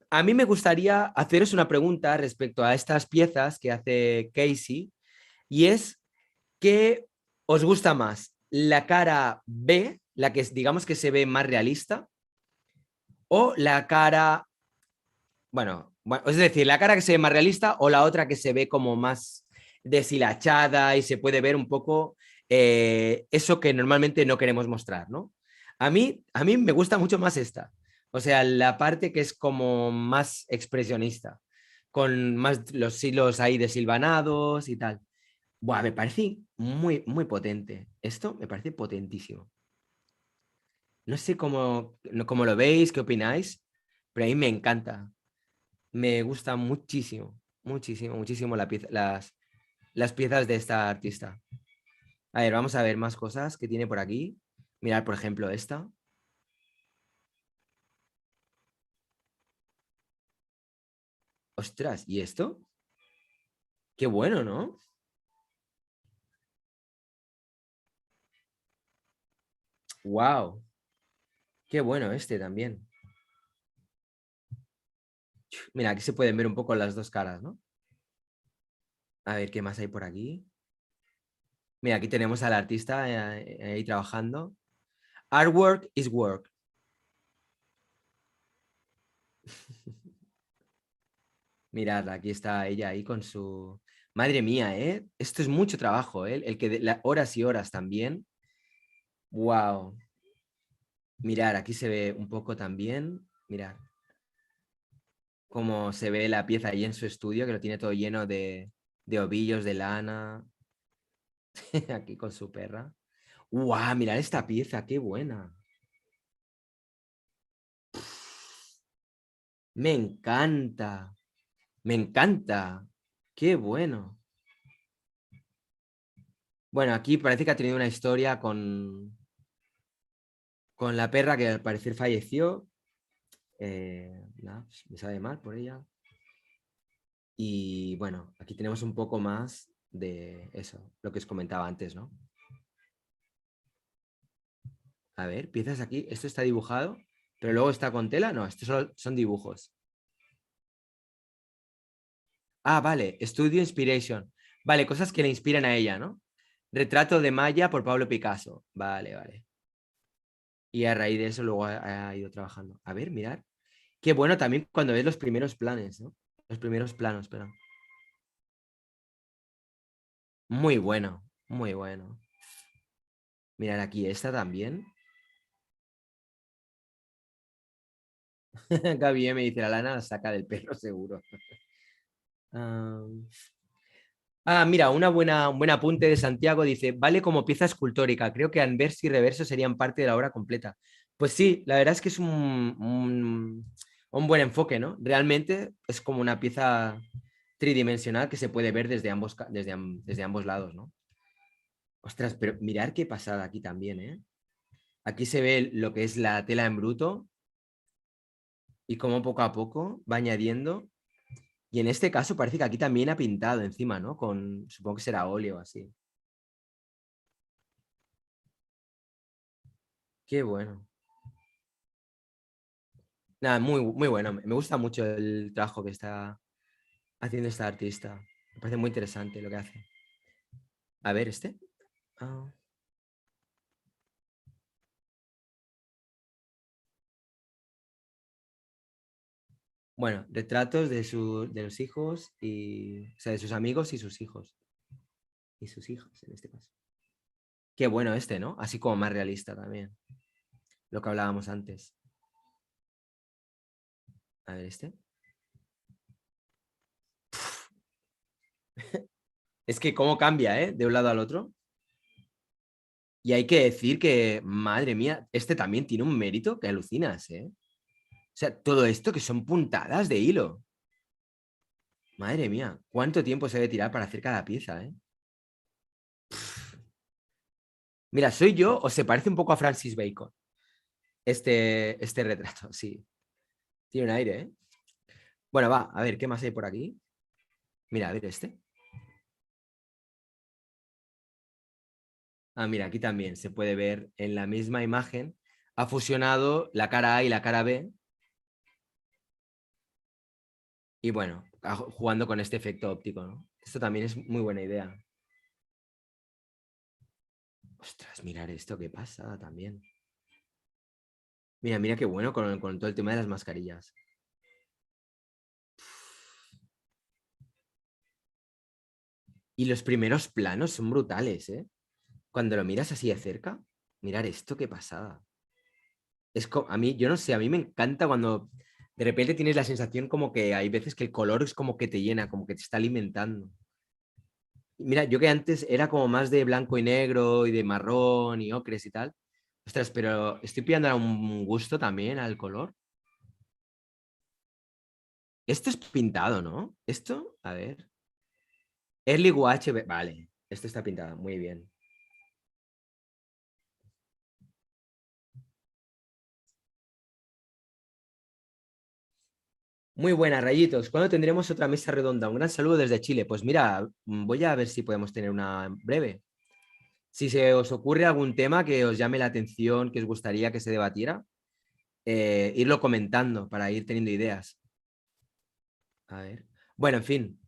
a mí me gustaría haceros una pregunta respecto a estas piezas que hace Casey, y es, ¿qué os gusta más? ¿La cara B, la que digamos que se ve más realista? ¿O la cara, bueno, es decir, la cara que se ve más realista o la otra que se ve como más deshilachada y se puede ver un poco eso que normalmente no queremos mostrar, ¿no? A mí me gusta mucho más esta. O sea, la parte que es como más expresionista, con más los hilos ahí desilvanados y tal. Buah, me parece muy, muy potente. Esto me parece potentísimo. No sé cómo lo veis, qué opináis, pero a mí me encanta. Me gusta muchísimo, muchísimo, muchísimo las piezas de esta artista. A ver, vamos a ver más cosas que tiene por aquí. Mirad, por ejemplo, esta. Ostras, ¿y esto? Qué bueno, ¿no? Wow, qué bueno este también. Mira, aquí se pueden ver un poco las dos caras, ¿no? A ver qué más hay por aquí. Mira, aquí tenemos al artista ahí trabajando. Artwork is work. Mirad, aquí está ella ahí con su... Madre mía, ¿eh? Esto es mucho trabajo, ¿eh? El que horas y horas también. Wow. Mirad, aquí se ve un poco también. Mirad cómo se ve la pieza ahí en su estudio, que lo tiene todo lleno de ovillos de lana. Aquí con su perra. ¡Wow! Mirad esta pieza, qué buena. Me encanta. Me encanta. Qué bueno. Bueno, aquí parece que ha tenido una historia con la perra que al parecer falleció. Nada, pues, me sabe mal por ella. Y bueno, aquí tenemos un poco más de eso, lo que os comentaba antes, ¿no? A ver, piezas aquí. Esto está dibujado, pero luego está con tela. No, estos son dibujos. Ah, vale. Studio Inspiration. Vale, cosas que le inspiran a ella, ¿no? Retrato de Maya por Pablo Picasso. Vale, vale. Y a raíz de eso luego ha ido trabajando. A ver, mirar. Qué bueno también cuando ves los primeros planes, ¿no? Los primeros planos, perdón. Muy bueno, muy bueno. Mirar aquí esta también. Gaby me dice, la lana la saca del perro seguro. Ah, mira, un buen apunte de Santiago dice, vale como pieza escultórica, creo que anverso y reverso serían parte de la obra completa. Pues sí, la verdad es que es un buen enfoque, ¿no? Realmente es como una pieza tridimensional que se puede ver desde ambos lados, ¿no? Ostras, pero mirar qué pasada aquí también, ¿eh? Aquí se ve lo que es la tela en bruto y cómo poco a poco va añadiendo. Y en este caso parece que aquí también ha pintado encima, ¿no? Supongo que será óleo así. Qué bueno. Nada, muy, muy bueno. Me gusta mucho el trabajo que está haciendo esta artista. Me parece muy interesante lo que hace. A ver, este. Ah, bueno, retratos de los hijos y, o sea, de sus amigos y sus hijos. Y sus hijas, en este caso. Qué bueno este, ¿no? Así como más realista también. lo que hablábamos antes. A ver, este. Es que cómo cambia, ¿eh? De un lado al otro. Y hay que decir que, madre mía, este también tiene un mérito que alucinas, ¿eh? O sea, todo esto que son puntadas de hilo. Madre mía, ¿cuánto tiempo se debe tirar para hacer cada pieza, eh? Mira, ¿soy yo o se parece un poco a Francis Bacon? Este retrato, sí. Tiene un aire, ¿eh? Bueno, va, a ver, ¿qué más hay por aquí? Mira, a ver este. Ah, mira, aquí también se puede ver en la misma imagen. Ha fusionado la cara A y la cara B. Y bueno, jugando con este efecto óptico, ¿no? Esto también es muy buena idea. Ostras, mirar esto, ¿qué pasa también? Mira, mira qué bueno con todo el tema de las mascarillas. Y los primeros planos son brutales, ¿eh? Cuando lo miras así de cerca, mirar esto, qué pasada. A mí, yo no sé, a mí me encanta cuando de repente tienes la sensación como que hay veces que el color es como que te llena, como que te está alimentando. Mira, yo que antes era como más de blanco y negro y de marrón y ocres y tal. Ostras, pero estoy pillando un gusto también al color. Esto es pintado, ¿no? Esto, a ver. Early UHB, vale. Esto está pintado, muy bien. Muy buena, Rayitos. ¿Cuándo tendremos otra mesa redonda? Un gran saludo desde Chile. Pues mira, voy a ver si podemos tener una en breve. Si se os ocurre algún tema que os llame la atención, que os gustaría que se debatiera, irlo comentando para ir teniendo ideas. A ver. Bueno, en fin.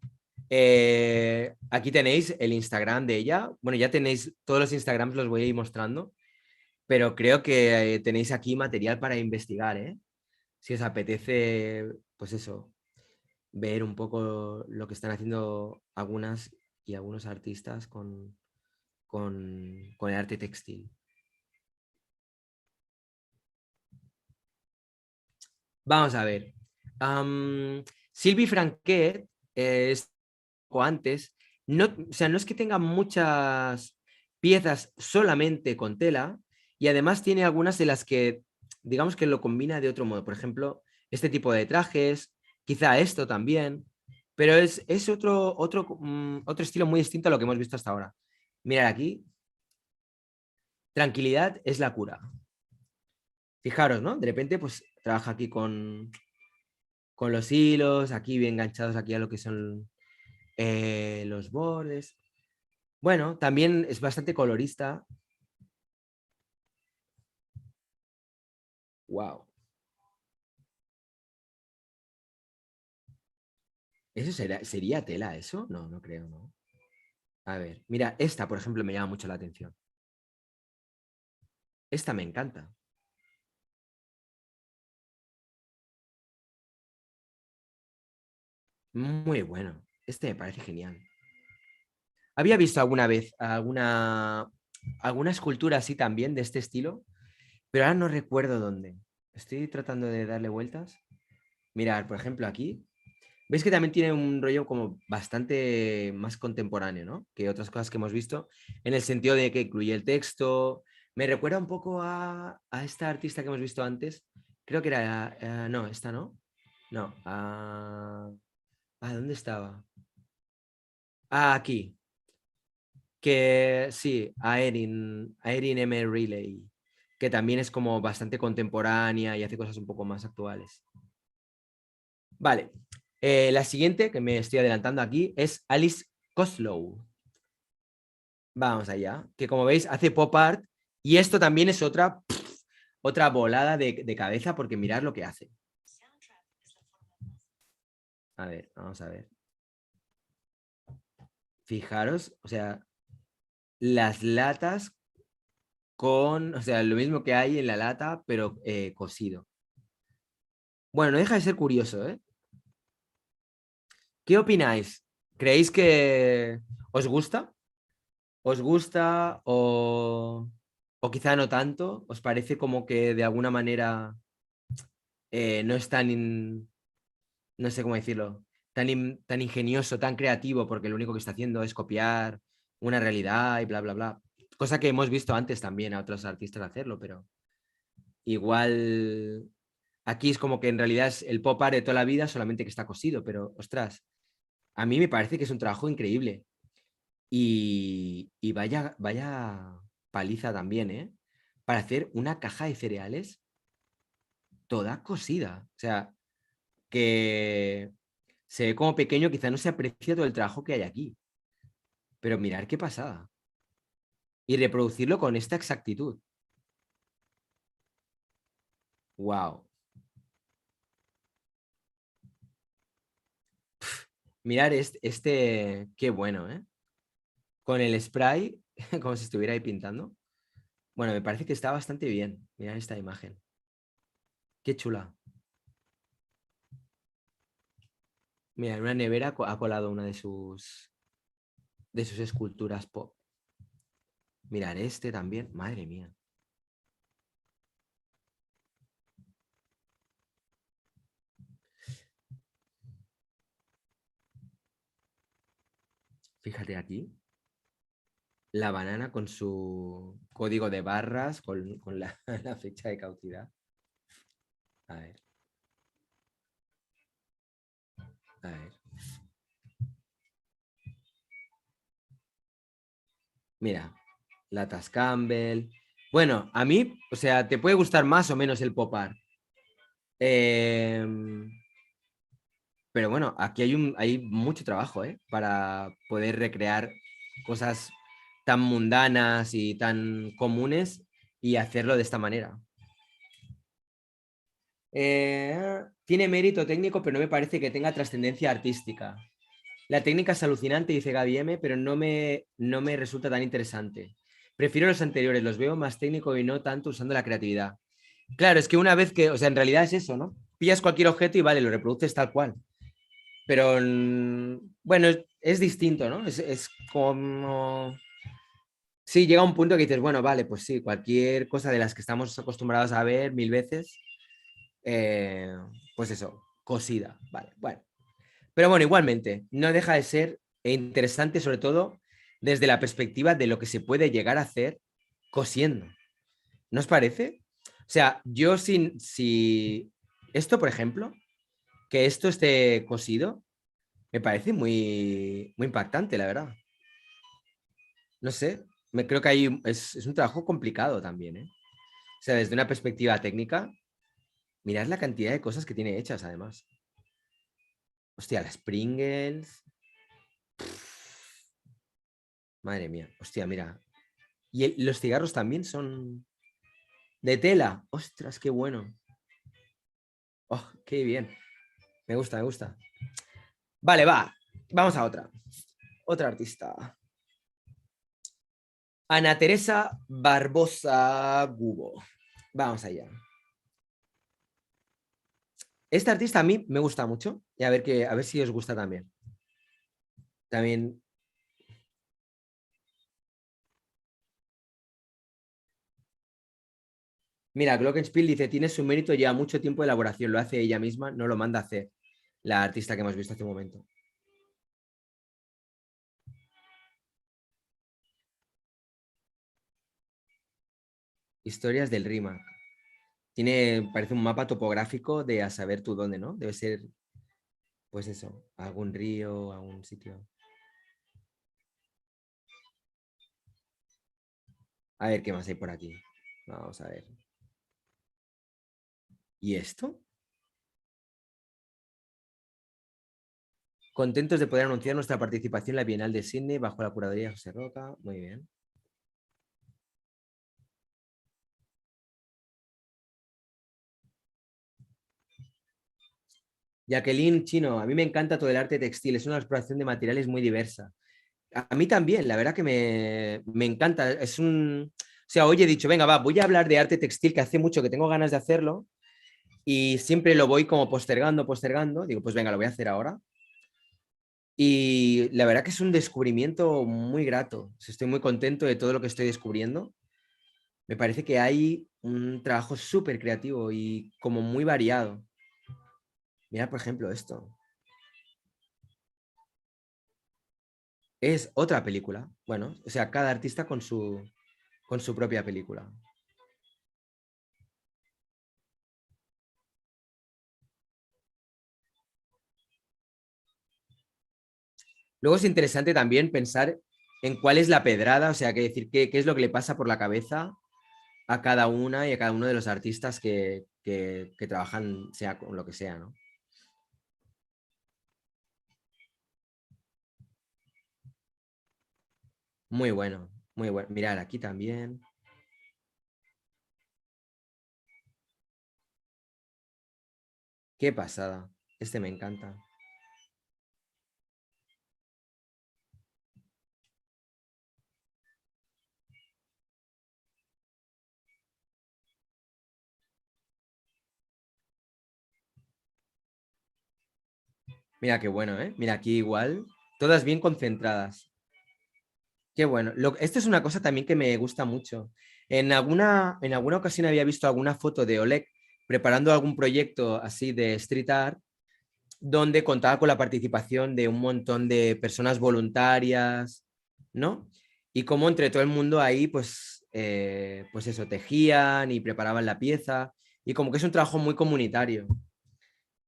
Aquí tenéis el Instagram de ella. Bueno, ya tenéis todos los Instagrams, los voy a ir mostrando, pero creo que tenéis aquí material para investigar, ¿eh? Si os apetece, pues eso, ver un poco lo que están haciendo algunas y algunos artistas con el arte textil. Vamos a ver. Sylvie Franquet es o antes, no, o sea, no es que tenga muchas piezas solamente con tela y además tiene algunas de las que, digamos que lo combina de otro modo. Por ejemplo, este tipo de trajes, quizá esto también, pero es otro estilo muy distinto a lo que hemos visto hasta ahora. Mirad aquí, tranquilidad es la cura. Fijaros, ¿no? De repente, pues trabaja aquí con los hilos, aquí bien enganchados aquí a lo que son los bordes. Bueno, también es bastante colorista. Wow. ¿Eso sería tela eso? No, no creo, ¿no? A ver, mira, esta, por ejemplo, me llama mucho la atención. Esta me encanta. Muy bueno. Este me parece genial. Había visto alguna vez alguna escultura así también de este estilo, pero ahora no recuerdo dónde. Estoy tratando de darle vueltas. Mirar, por ejemplo, aquí. ¿Veis que también tiene un rollo como bastante más contemporáneo, ¿no? Que otras cosas que hemos visto, en el sentido de que incluye el texto. Me recuerda un poco a esta artista que hemos visto antes. Creo que era... no, esta no. No. ¿Dónde estaba? Aquí. Que sí, a Erin M. Riley, que también es como bastante contemporánea y hace cosas un poco más actuales. Vale. La siguiente, que me estoy adelantando aquí, es Alice Coslow. Vamos allá. Que como veis, hace pop art. Y esto también es otra volada de cabeza, porque mirad lo que hace. A ver, vamos a ver. Fijaros, o sea, las latas o sea, lo mismo que hay en la lata, pero cosido. Bueno, no deja de ser curioso, ¿eh? ¿Qué opináis? ¿Creéis que os gusta? ¿Os gusta o...? o quizá no tanto, ¿os parece como que de alguna manera no es tan, no sé cómo decirlo, tan ingenioso, tan creativo, porque lo único que está haciendo es copiar una realidad y bla, bla, bla? Cosa que hemos visto antes también a otros artistas hacerlo, pero igual aquí es como que en realidad es el pop art de toda la vida, solamente que está cosido, pero ostras, a mí me parece que es un trabajo increíble. Y vaya paliza también, ¿eh? Para hacer una caja de cereales toda cosida. O sea, que se ve como pequeño, quizá no se aprecia todo el trabajo que hay aquí. Pero mirar qué pasada. Y reproducirlo con esta exactitud. Wow. Mirar qué bueno, ¿eh? Con el spray, como si estuviera ahí pintando. Bueno, me parece que está bastante bien. Mirad esta imagen. Qué chula. Mira, en una nevera ha colado una de sus esculturas pop. Mirar este también. Madre mía. Fíjate aquí. La banana con su código de barras, con la fecha de caducidad. A ver, a ver. Mira, latas Campbell. Bueno, a mí, o sea, te puede gustar más o menos el pop art. Em, pero bueno, aquí hay mucho trabajo, ¿eh? Para poder recrear cosas tan mundanas y tan comunes y hacerlo de esta manera. Tiene mérito técnico, pero no me parece que tenga trascendencia artística. La técnica es alucinante, dice Gaby M, pero no me resulta tan interesante. Prefiero los anteriores, los veo más técnico y no tanto usando la creatividad. Claro, es que una vez que, o sea, en realidad es eso, ¿no? Pillas cualquier objeto y vale, lo reproduces tal cual. Pero, bueno, es distinto, ¿no? Es como... Sí, llega un punto que dices, bueno, vale, pues sí, cualquier cosa de las que estamos acostumbrados a ver mil veces, eh, pues eso, cosida, vale, bueno. Pero bueno, igualmente, no deja de ser interesante, sobre todo desde la perspectiva de lo que se puede llegar a hacer cosiendo. ¿No os parece? O sea, yo si esto, por ejemplo, que esto esté cosido, me parece muy, muy impactante, la verdad. No sé, creo que es un trabajo complicado también, ¿eh? O sea, desde una perspectiva técnica, mirad la cantidad de cosas que tiene hechas, además. Hostia, las Pringles. Madre mía, hostia, mira. Y los cigarros también son de tela. Ostras, qué bueno. Oh, qué bien. Me gusta, me gusta. Vale, va. Vamos a otra. Otra artista. Ana Teresa Barbosa Gubo. Vamos allá. Esta artista a mí me gusta mucho. Y a ver si os gusta también. También. Mira, Glockenspiel dice: tiene su mérito, lleva mucho tiempo de elaboración. Lo hace ella misma, no lo manda a hacer la artista que hemos visto hace un momento. Historias del Rima. Parece un mapa topográfico de a saber tú dónde, ¿no? Debe ser, pues eso, algún río, algún sitio. A ver qué más hay por aquí. Vamos a ver. ¿Y esto? Contentos de poder anunciar nuestra participación en la Bienal de Sydney bajo la curaduría de José Roca. Muy bien. Jacqueline Chino, a mí me encanta todo el arte textil, es una exploración de materiales muy diversa. A mí también, la verdad que me encanta. O sea, hoy he dicho, venga, va, voy a hablar de arte textil, que hace mucho que tengo ganas de hacerlo y siempre lo voy como postergando, postergando. Digo, pues venga, lo voy a hacer ahora. Y la verdad que es un descubrimiento muy grato. Estoy muy contento de todo lo que estoy descubriendo. Me parece que hay un trabajo súper creativo y como muy variado. Mira, por ejemplo, esto. Es otra película. Bueno, o sea, cada artista con su propia película. Luego es interesante también pensar en cuál es la pedrada, o sea, que decir, qué es lo que le pasa por la cabeza a cada una y a cada uno de los artistas que trabajan, sea con lo que sea, ¿no? Muy bueno, muy bueno. Mirar, aquí también. Qué pasada. Este me encanta. Mira qué bueno, ¿eh? Mira, aquí igual. Todas bien concentradas. Qué bueno. Esto es una cosa también que me gusta mucho. En alguna ocasión había visto alguna foto de Oleg preparando algún proyecto así de street art donde contaba con la participación de un montón de personas voluntarias, ¿no? Y cómo entre todo el mundo ahí, pues eso, tejían y preparaban la pieza. Y como que es un trabajo muy comunitario.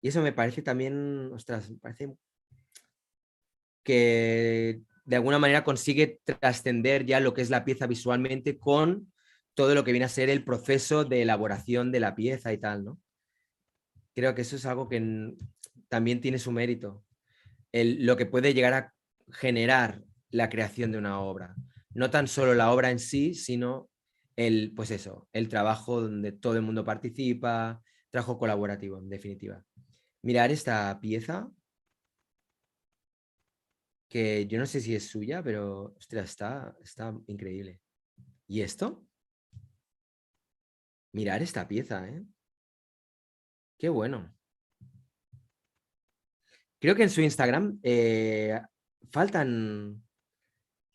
Y eso me parece también, ostras, me parece que de alguna manera consigue trascender ya lo que es la pieza visualmente con todo lo que viene a ser el proceso de elaboración de la pieza y tal, ¿no? Creo que eso es algo que también tiene su mérito, lo que puede llegar a generar la creación de una obra. No tan solo la obra en sí, sino pues eso, el trabajo donde todo el mundo participa, trabajo colaborativo, en definitiva. Mirar esta pieza, que yo no sé si es suya, pero ostras, está increíble. ¿Y esto? Mirar esta pieza, ¿eh? Qué bueno. Creo que en su Instagram faltan,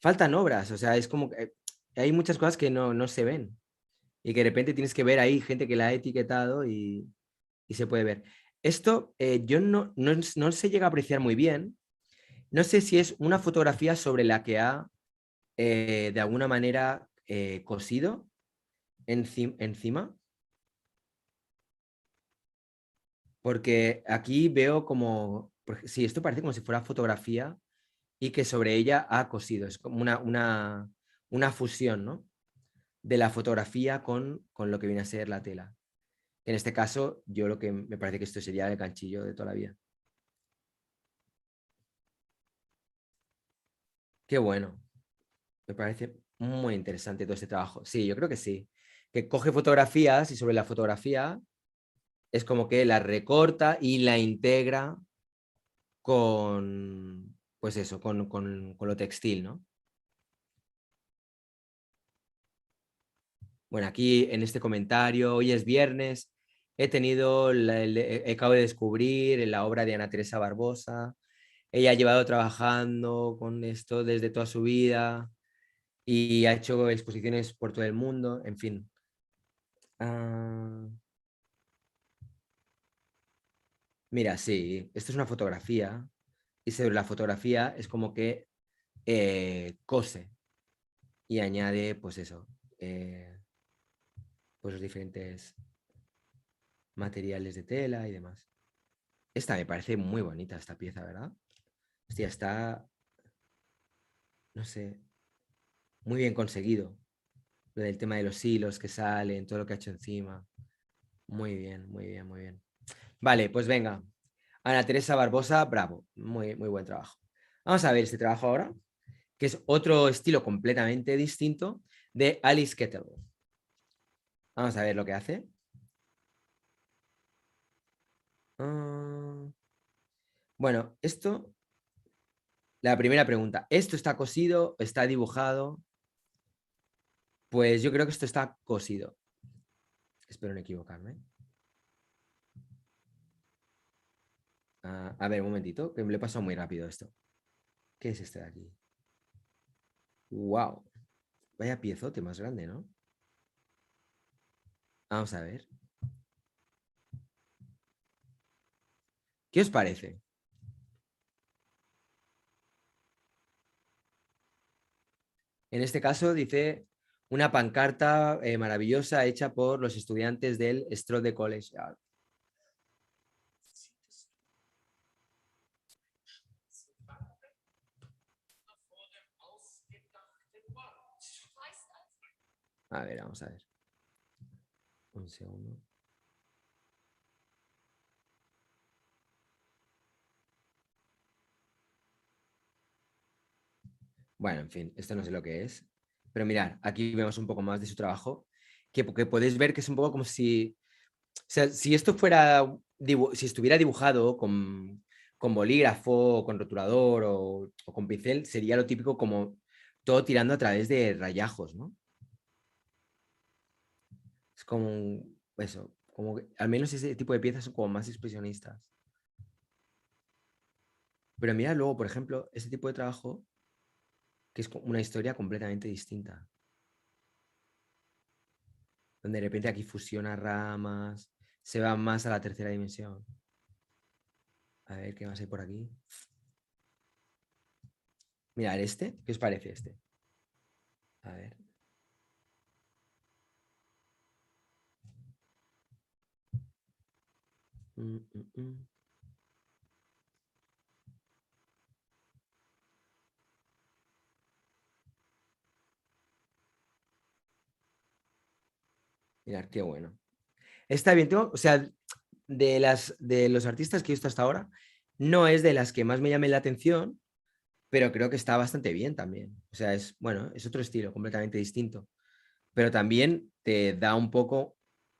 faltan obras, o sea, es como que hay muchas cosas que no se ven y que de repente tienes que ver ahí gente que la ha etiquetado y se puede ver. Esto yo no se llega a apreciar muy bien. No sé si es una fotografía sobre la que ha de alguna manera cosido encima, porque aquí veo como, sí, esto parece como si fuera fotografía y que sobre ella ha cosido, es como una fusión, ¿no? De la fotografía con lo que viene a ser la tela. En este caso, yo lo que me parece que esto sería el ganchillo de toda la vida. Qué bueno, me parece muy interesante todo este trabajo. Sí, yo creo que sí. Que coge fotografías y sobre la fotografía es como que la recorta y la integra con, pues eso, con lo textil, ¿no? Bueno, aquí en este comentario, hoy es viernes, he tenido, acabo de descubrir la obra de Ana Teresa Barbosa. Ella ha llevado trabajando con esto desde toda su vida y ha hecho exposiciones por todo el mundo, en fin. Ah, mira, sí, esto es una fotografía y sobre la fotografía es como que cose y añade, pues eso, eh, pues los diferentes materiales de tela y demás. Esta me parece muy bonita, esta pieza, ¿verdad? Hostia, está, no sé, muy bien conseguido. Lo del tema de los hilos que salen, todo lo que ha hecho encima. Muy bien, muy bien, muy bien. Vale, pues venga. Ana Teresa Barbosa, bravo. Muy, muy buen trabajo. Vamos a ver este trabajo ahora, que es otro estilo completamente distinto de Alice Kettle. Vamos a ver lo que hace. Ah, bueno, la primera pregunta. ¿Esto está cosido? ¿Está dibujado? Pues yo creo que esto está cosido. Espero no equivocarme. A ver, un momentito, que me lo he pasado muy rápido esto. ¿Qué es este de aquí? ¡Wow! Vaya piezote más grande, ¿no? Vamos a ver. ¿Qué os parece? En este caso dice una pancarta maravillosa hecha por los estudiantes del Strode College. A ver, vamos a ver. Un segundo. Bueno, en fin, esto no sé lo que es. Pero mirad, aquí vemos un poco más de su trabajo, que podéis ver que es un poco como si, o sea, si esto fuera, si estuviera dibujado con bolígrafo, o con rotulador o con pincel, sería lo típico como todo tirando a través de rayajos, ¿no? Es como eso, como al menos ese tipo de piezas son como más expresionistas. Pero mira luego, por ejemplo, este tipo de trabajo que es una historia completamente distinta, donde de repente aquí fusiona ramas, se va más a la tercera dimensión. A ver qué más hay por aquí. Mirad este, ¿qué os parece este? A ver. Mm, mm, mm. Mirad qué bueno. Está bien, o sea, de los artistas que he visto hasta ahora, no es de las que más me llamen la atención, pero creo que está bastante bien también. O sea, es, bueno, es otro estilo completamente distinto, pero también te da un poco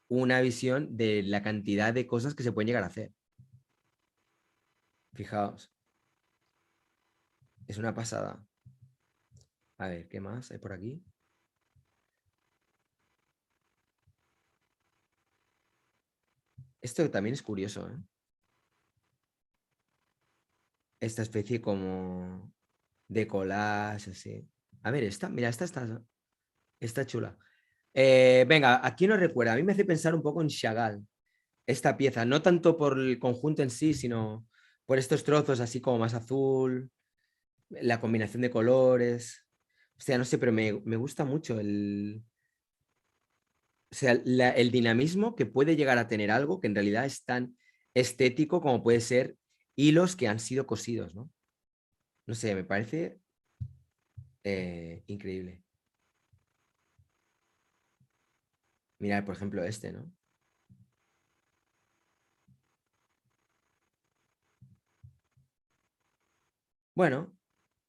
una visión de la cantidad de cosas que se pueden llegar a hacer. Fijaos, es una pasada. A ver, ¿qué más hay por aquí? Esto también es curioso, ¿eh? Esta especie como de collage, así. A ver, esta, mira, esta está chula. Venga, aquí no recuerda. A mí me hace pensar un poco en Chagall, esta pieza. No tanto por el conjunto en sí, sino por estos trozos así como más azul, la combinación de colores. O sea, no sé, pero me gusta mucho o sea, el dinamismo que puede llegar a tener algo que en realidad es tan estético como puede ser hilos que han sido cosidos, ¿no? No sé, me parece increíble. Mirar, por ejemplo, este, ¿no? Bueno,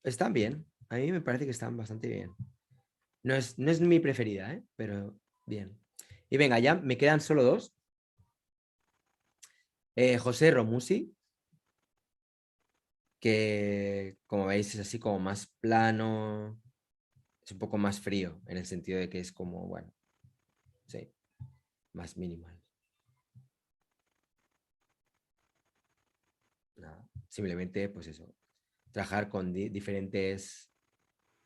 están bien. A mí me parece que están bastante bien. No es mi preferida, ¿eh? Pero bien. Y venga, ya me quedan solo dos. José Romusi, que como veis es así como más plano, es un poco más frío, en el sentido de que es como, bueno, sí, más minimal. Nada, simplemente, pues eso, trabajar con diferentes...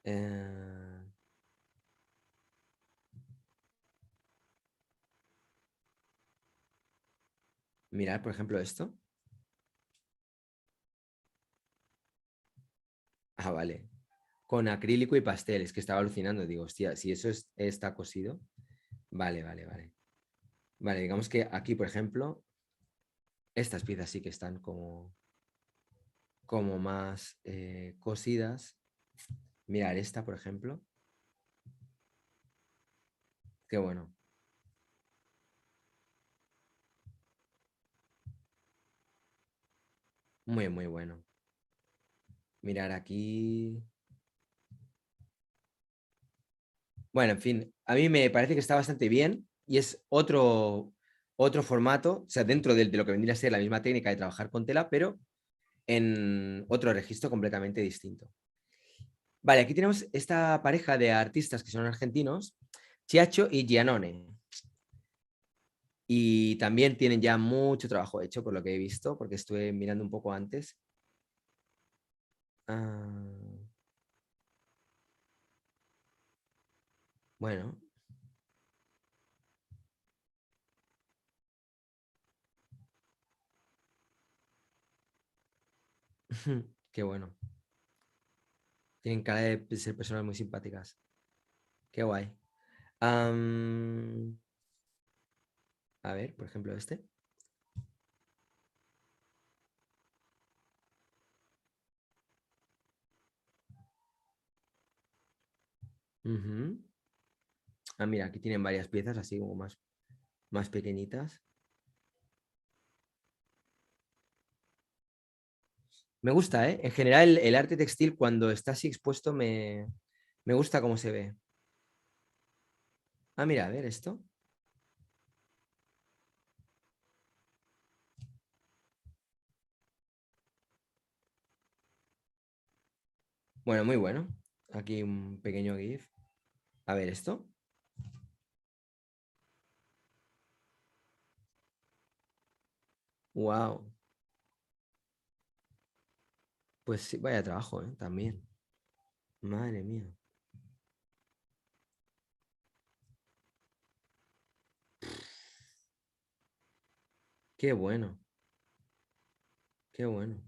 eh, mirar, por ejemplo, esto. Ah, vale. Con acrílico y pasteles, que estaba alucinando. Digo, hostia, si eso está cosido. Vale, vale, vale. Vale, digamos que aquí, por ejemplo, estas piezas sí que están como más cosidas. Mirar esta, por ejemplo. Qué bueno. Muy, muy bueno. Mirar aquí. Bueno, en fin, a mí me parece que está bastante bien y es otro formato, o sea, dentro de lo que vendría a ser la misma técnica de trabajar con tela, pero en otro registro completamente distinto. Vale, aquí tenemos esta pareja de artistas que son argentinos, Chiacho y Gianone. Y también tienen ya mucho trabajo hecho, por lo que he visto, porque estuve mirando un poco antes. Ah, bueno, Qué bueno. Tienen cara de ser personas muy simpáticas. Qué guay. Am, a ver, por ejemplo, este. Ujú. Ah, mira, aquí tienen varias piezas así como más pequeñitas. Me gusta, ¿eh? En general, el arte textil cuando está así expuesto me gusta cómo se ve. Ah, mira, a ver esto. Bueno, muy bueno. Aquí un pequeño GIF. A ver esto. Wow. Pues sí, vaya trabajo, ¿eh? También. Madre mía. Qué bueno, qué bueno.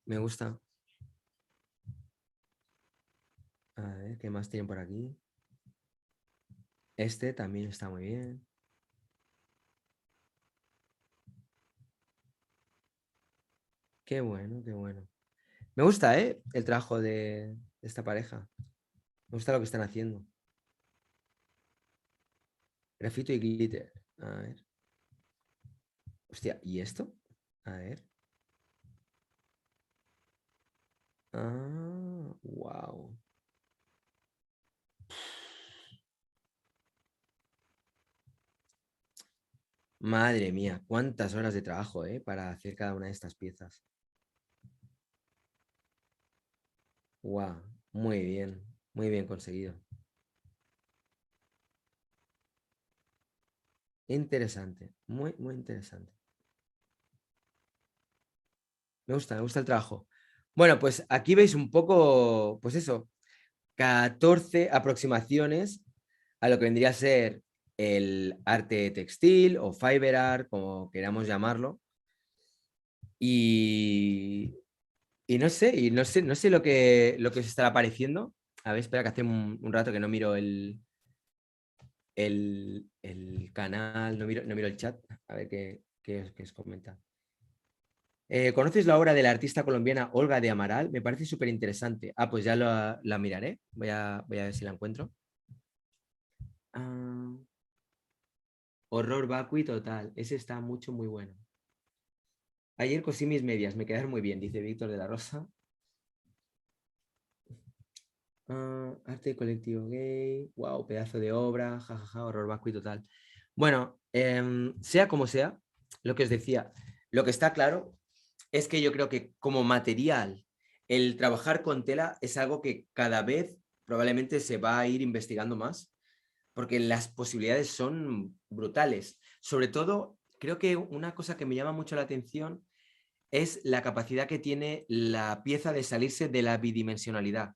Me gusta. A ver, ¿qué más tienen por aquí? Este también está muy bien. Qué bueno, qué bueno. Me gusta, ¿eh? El trabajo de esta pareja. Me gusta lo que están haciendo. Grafito y glitter. A ver. Hostia, ¿y esto? A ver. Ah, wow. Madre mía, cuántas horas de trabajo, ¿eh? Para hacer cada una de estas piezas. Wow, muy bien conseguido. Interesante, muy interesante. Me gusta el trabajo. Bueno, pues aquí veis un poco, pues eso, 14 aproximaciones a lo que vendría a ser el arte textil o fiber art, como queramos llamarlo. Y, no sé lo que os estará pareciendo. A ver, espera que hace un rato que no miro el canal, no miro el chat, a ver qué os comenta. ¿Conoces la obra de la artista colombiana Olga de Amaral? Me parece súper interesante. Ah, pues ya la miraré. Voy a ver si la encuentro. Ah, horror vacui total. Ese está muy bueno. Ayer cosí mis medias, me quedaron muy bien, dice Víctor de la Rosa. Ah, arte colectivo gay. Wow, pedazo de obra. Jajaja, horror vacui total. Bueno, sea como sea, lo que os decía, lo que está claro es que yo creo que como material, el trabajar con tela es algo que cada vez probablemente se va a ir investigando más, porque las posibilidades son brutales. Sobre todo, creo que una cosa que me llama mucho la atención es la capacidad que tiene la pieza de salirse de la bidimensionalidad.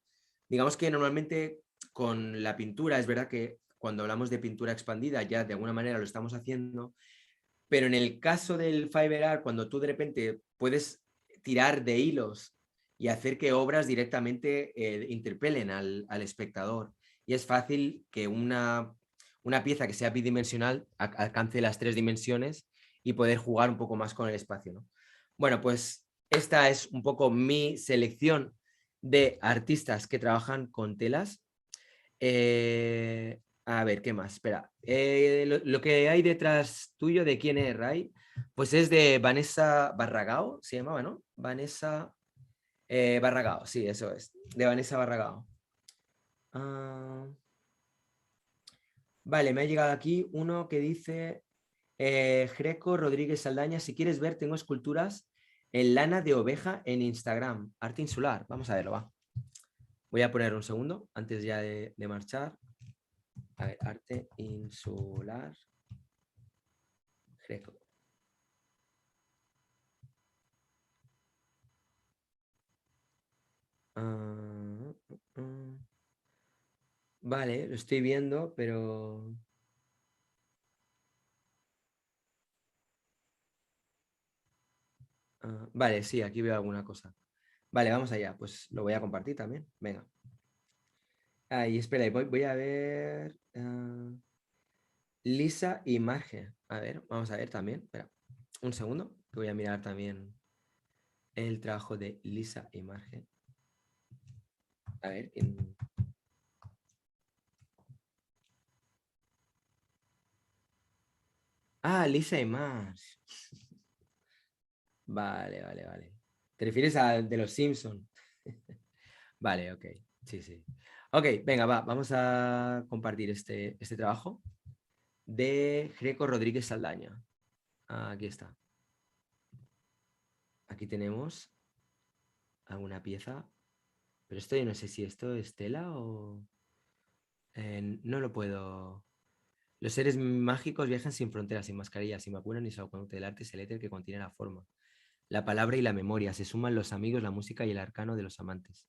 Digamos que normalmente con la pintura, es verdad que cuando hablamos de pintura expandida ya de alguna manera lo estamos haciendo, pero en el caso del Fiber Art, cuando tú de repente puedes tirar de hilos y hacer que obras directamente interpelen al espectador, y es fácil que una pieza que sea bidimensional alcance las tres dimensiones y poder jugar un poco más con el espacio, ¿no? Bueno, pues esta es un poco mi selección de artistas que trabajan con telas. A ver, ¿qué más? Espera. Lo que hay detrás tuyo, ¿de quién es, Ray? Pues es de Vanessa Barragao, se llamaba, ¿no? Vanessa Barragao, sí, eso es. De Vanessa Barragao. Ah, vale, me ha llegado aquí uno que dice Greco Rodríguez Saldaña. Si quieres ver, tengo esculturas en lana de oveja en Instagram. Arte insular. Vamos a verlo, va. Voy a poner un segundo antes ya de marchar. A ver, arte insular. Greco. Ah, mm. Vale, lo estoy viendo, pero... Vale, sí, aquí veo alguna cosa. Vale, vamos allá. Pues lo voy a compartir también. Venga. Y espera, voy a ver. Lisa y Marge. A ver, vamos a ver también. Espera, un segundo, que voy a mirar también el trabajo de Lisa y Marge. A ver. Lisa y Marge. Vale, vale, vale. ¿Te refieres al de los Simpson? Vale, ok. Sí, sí. Ok, venga, vamos a compartir este trabajo de Greco Rodríguez Saldaña. Aquí está. Aquí tenemos alguna pieza. Pero esto yo no sé si esto es tela o... no lo puedo... Los seres mágicos viajan sin fronteras, sin mascarillas, sin vacunas ni salvoconducto. El arte es el éter que contiene la forma. La palabra y la memoria. Se suman los amigos, la música y el arcano de los amantes.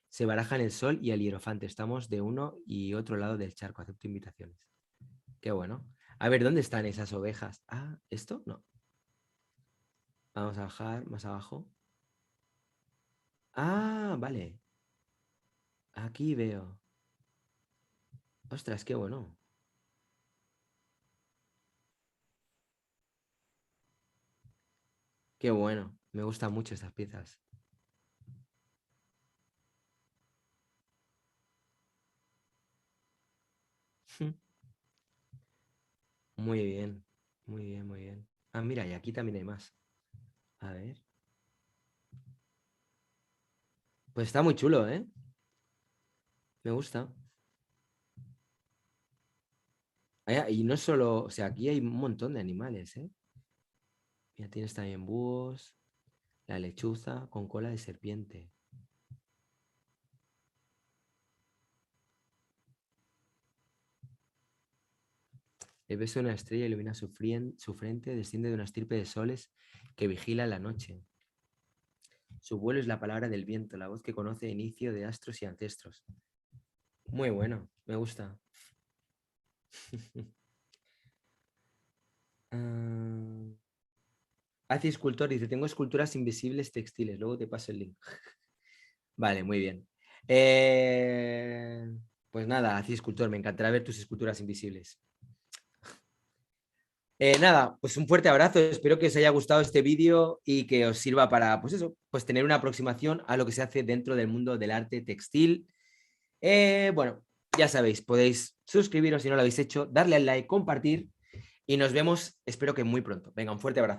Se barajan el sol y el hierofante. Estamos de uno y otro lado del charco. Acepto invitaciones. Qué bueno. A ver, ¿dónde están esas ovejas? ¿Esto? No. Vamos a bajar más abajo. Vale. Aquí veo. Ostras, qué bueno. Qué bueno. Me gustan mucho estas piezas. Muy bien. Muy bien, muy bien. Mira, y aquí también hay más. A ver. Pues está muy chulo, ¿eh? Me gusta. Y no solo, o sea, aquí hay un montón de animales, ¿eh? Ya tienes también búhos, la lechuza con cola de serpiente. El beso de una estrella ilumina su frente, desciende de una estirpe de soles que vigila la noche. Su vuelo es la palabra del viento, la voz que conoce inicio de astros y ancestros. Muy bueno, me gusta. Ah, Hace escultor, dice, tengo esculturas invisibles textiles, luego te paso el link. Vale, muy bien. Pues nada, Hace escultor, me encantará ver tus esculturas invisibles. Nada, pues un fuerte abrazo, espero que os haya gustado este vídeo y que os sirva para, pues eso, pues tener una aproximación a lo que se hace dentro del mundo del arte textil. Bueno, ya sabéis, podéis suscribiros si no lo habéis hecho, darle al like, compartir y nos vemos, espero que muy pronto. Venga, un fuerte abrazo.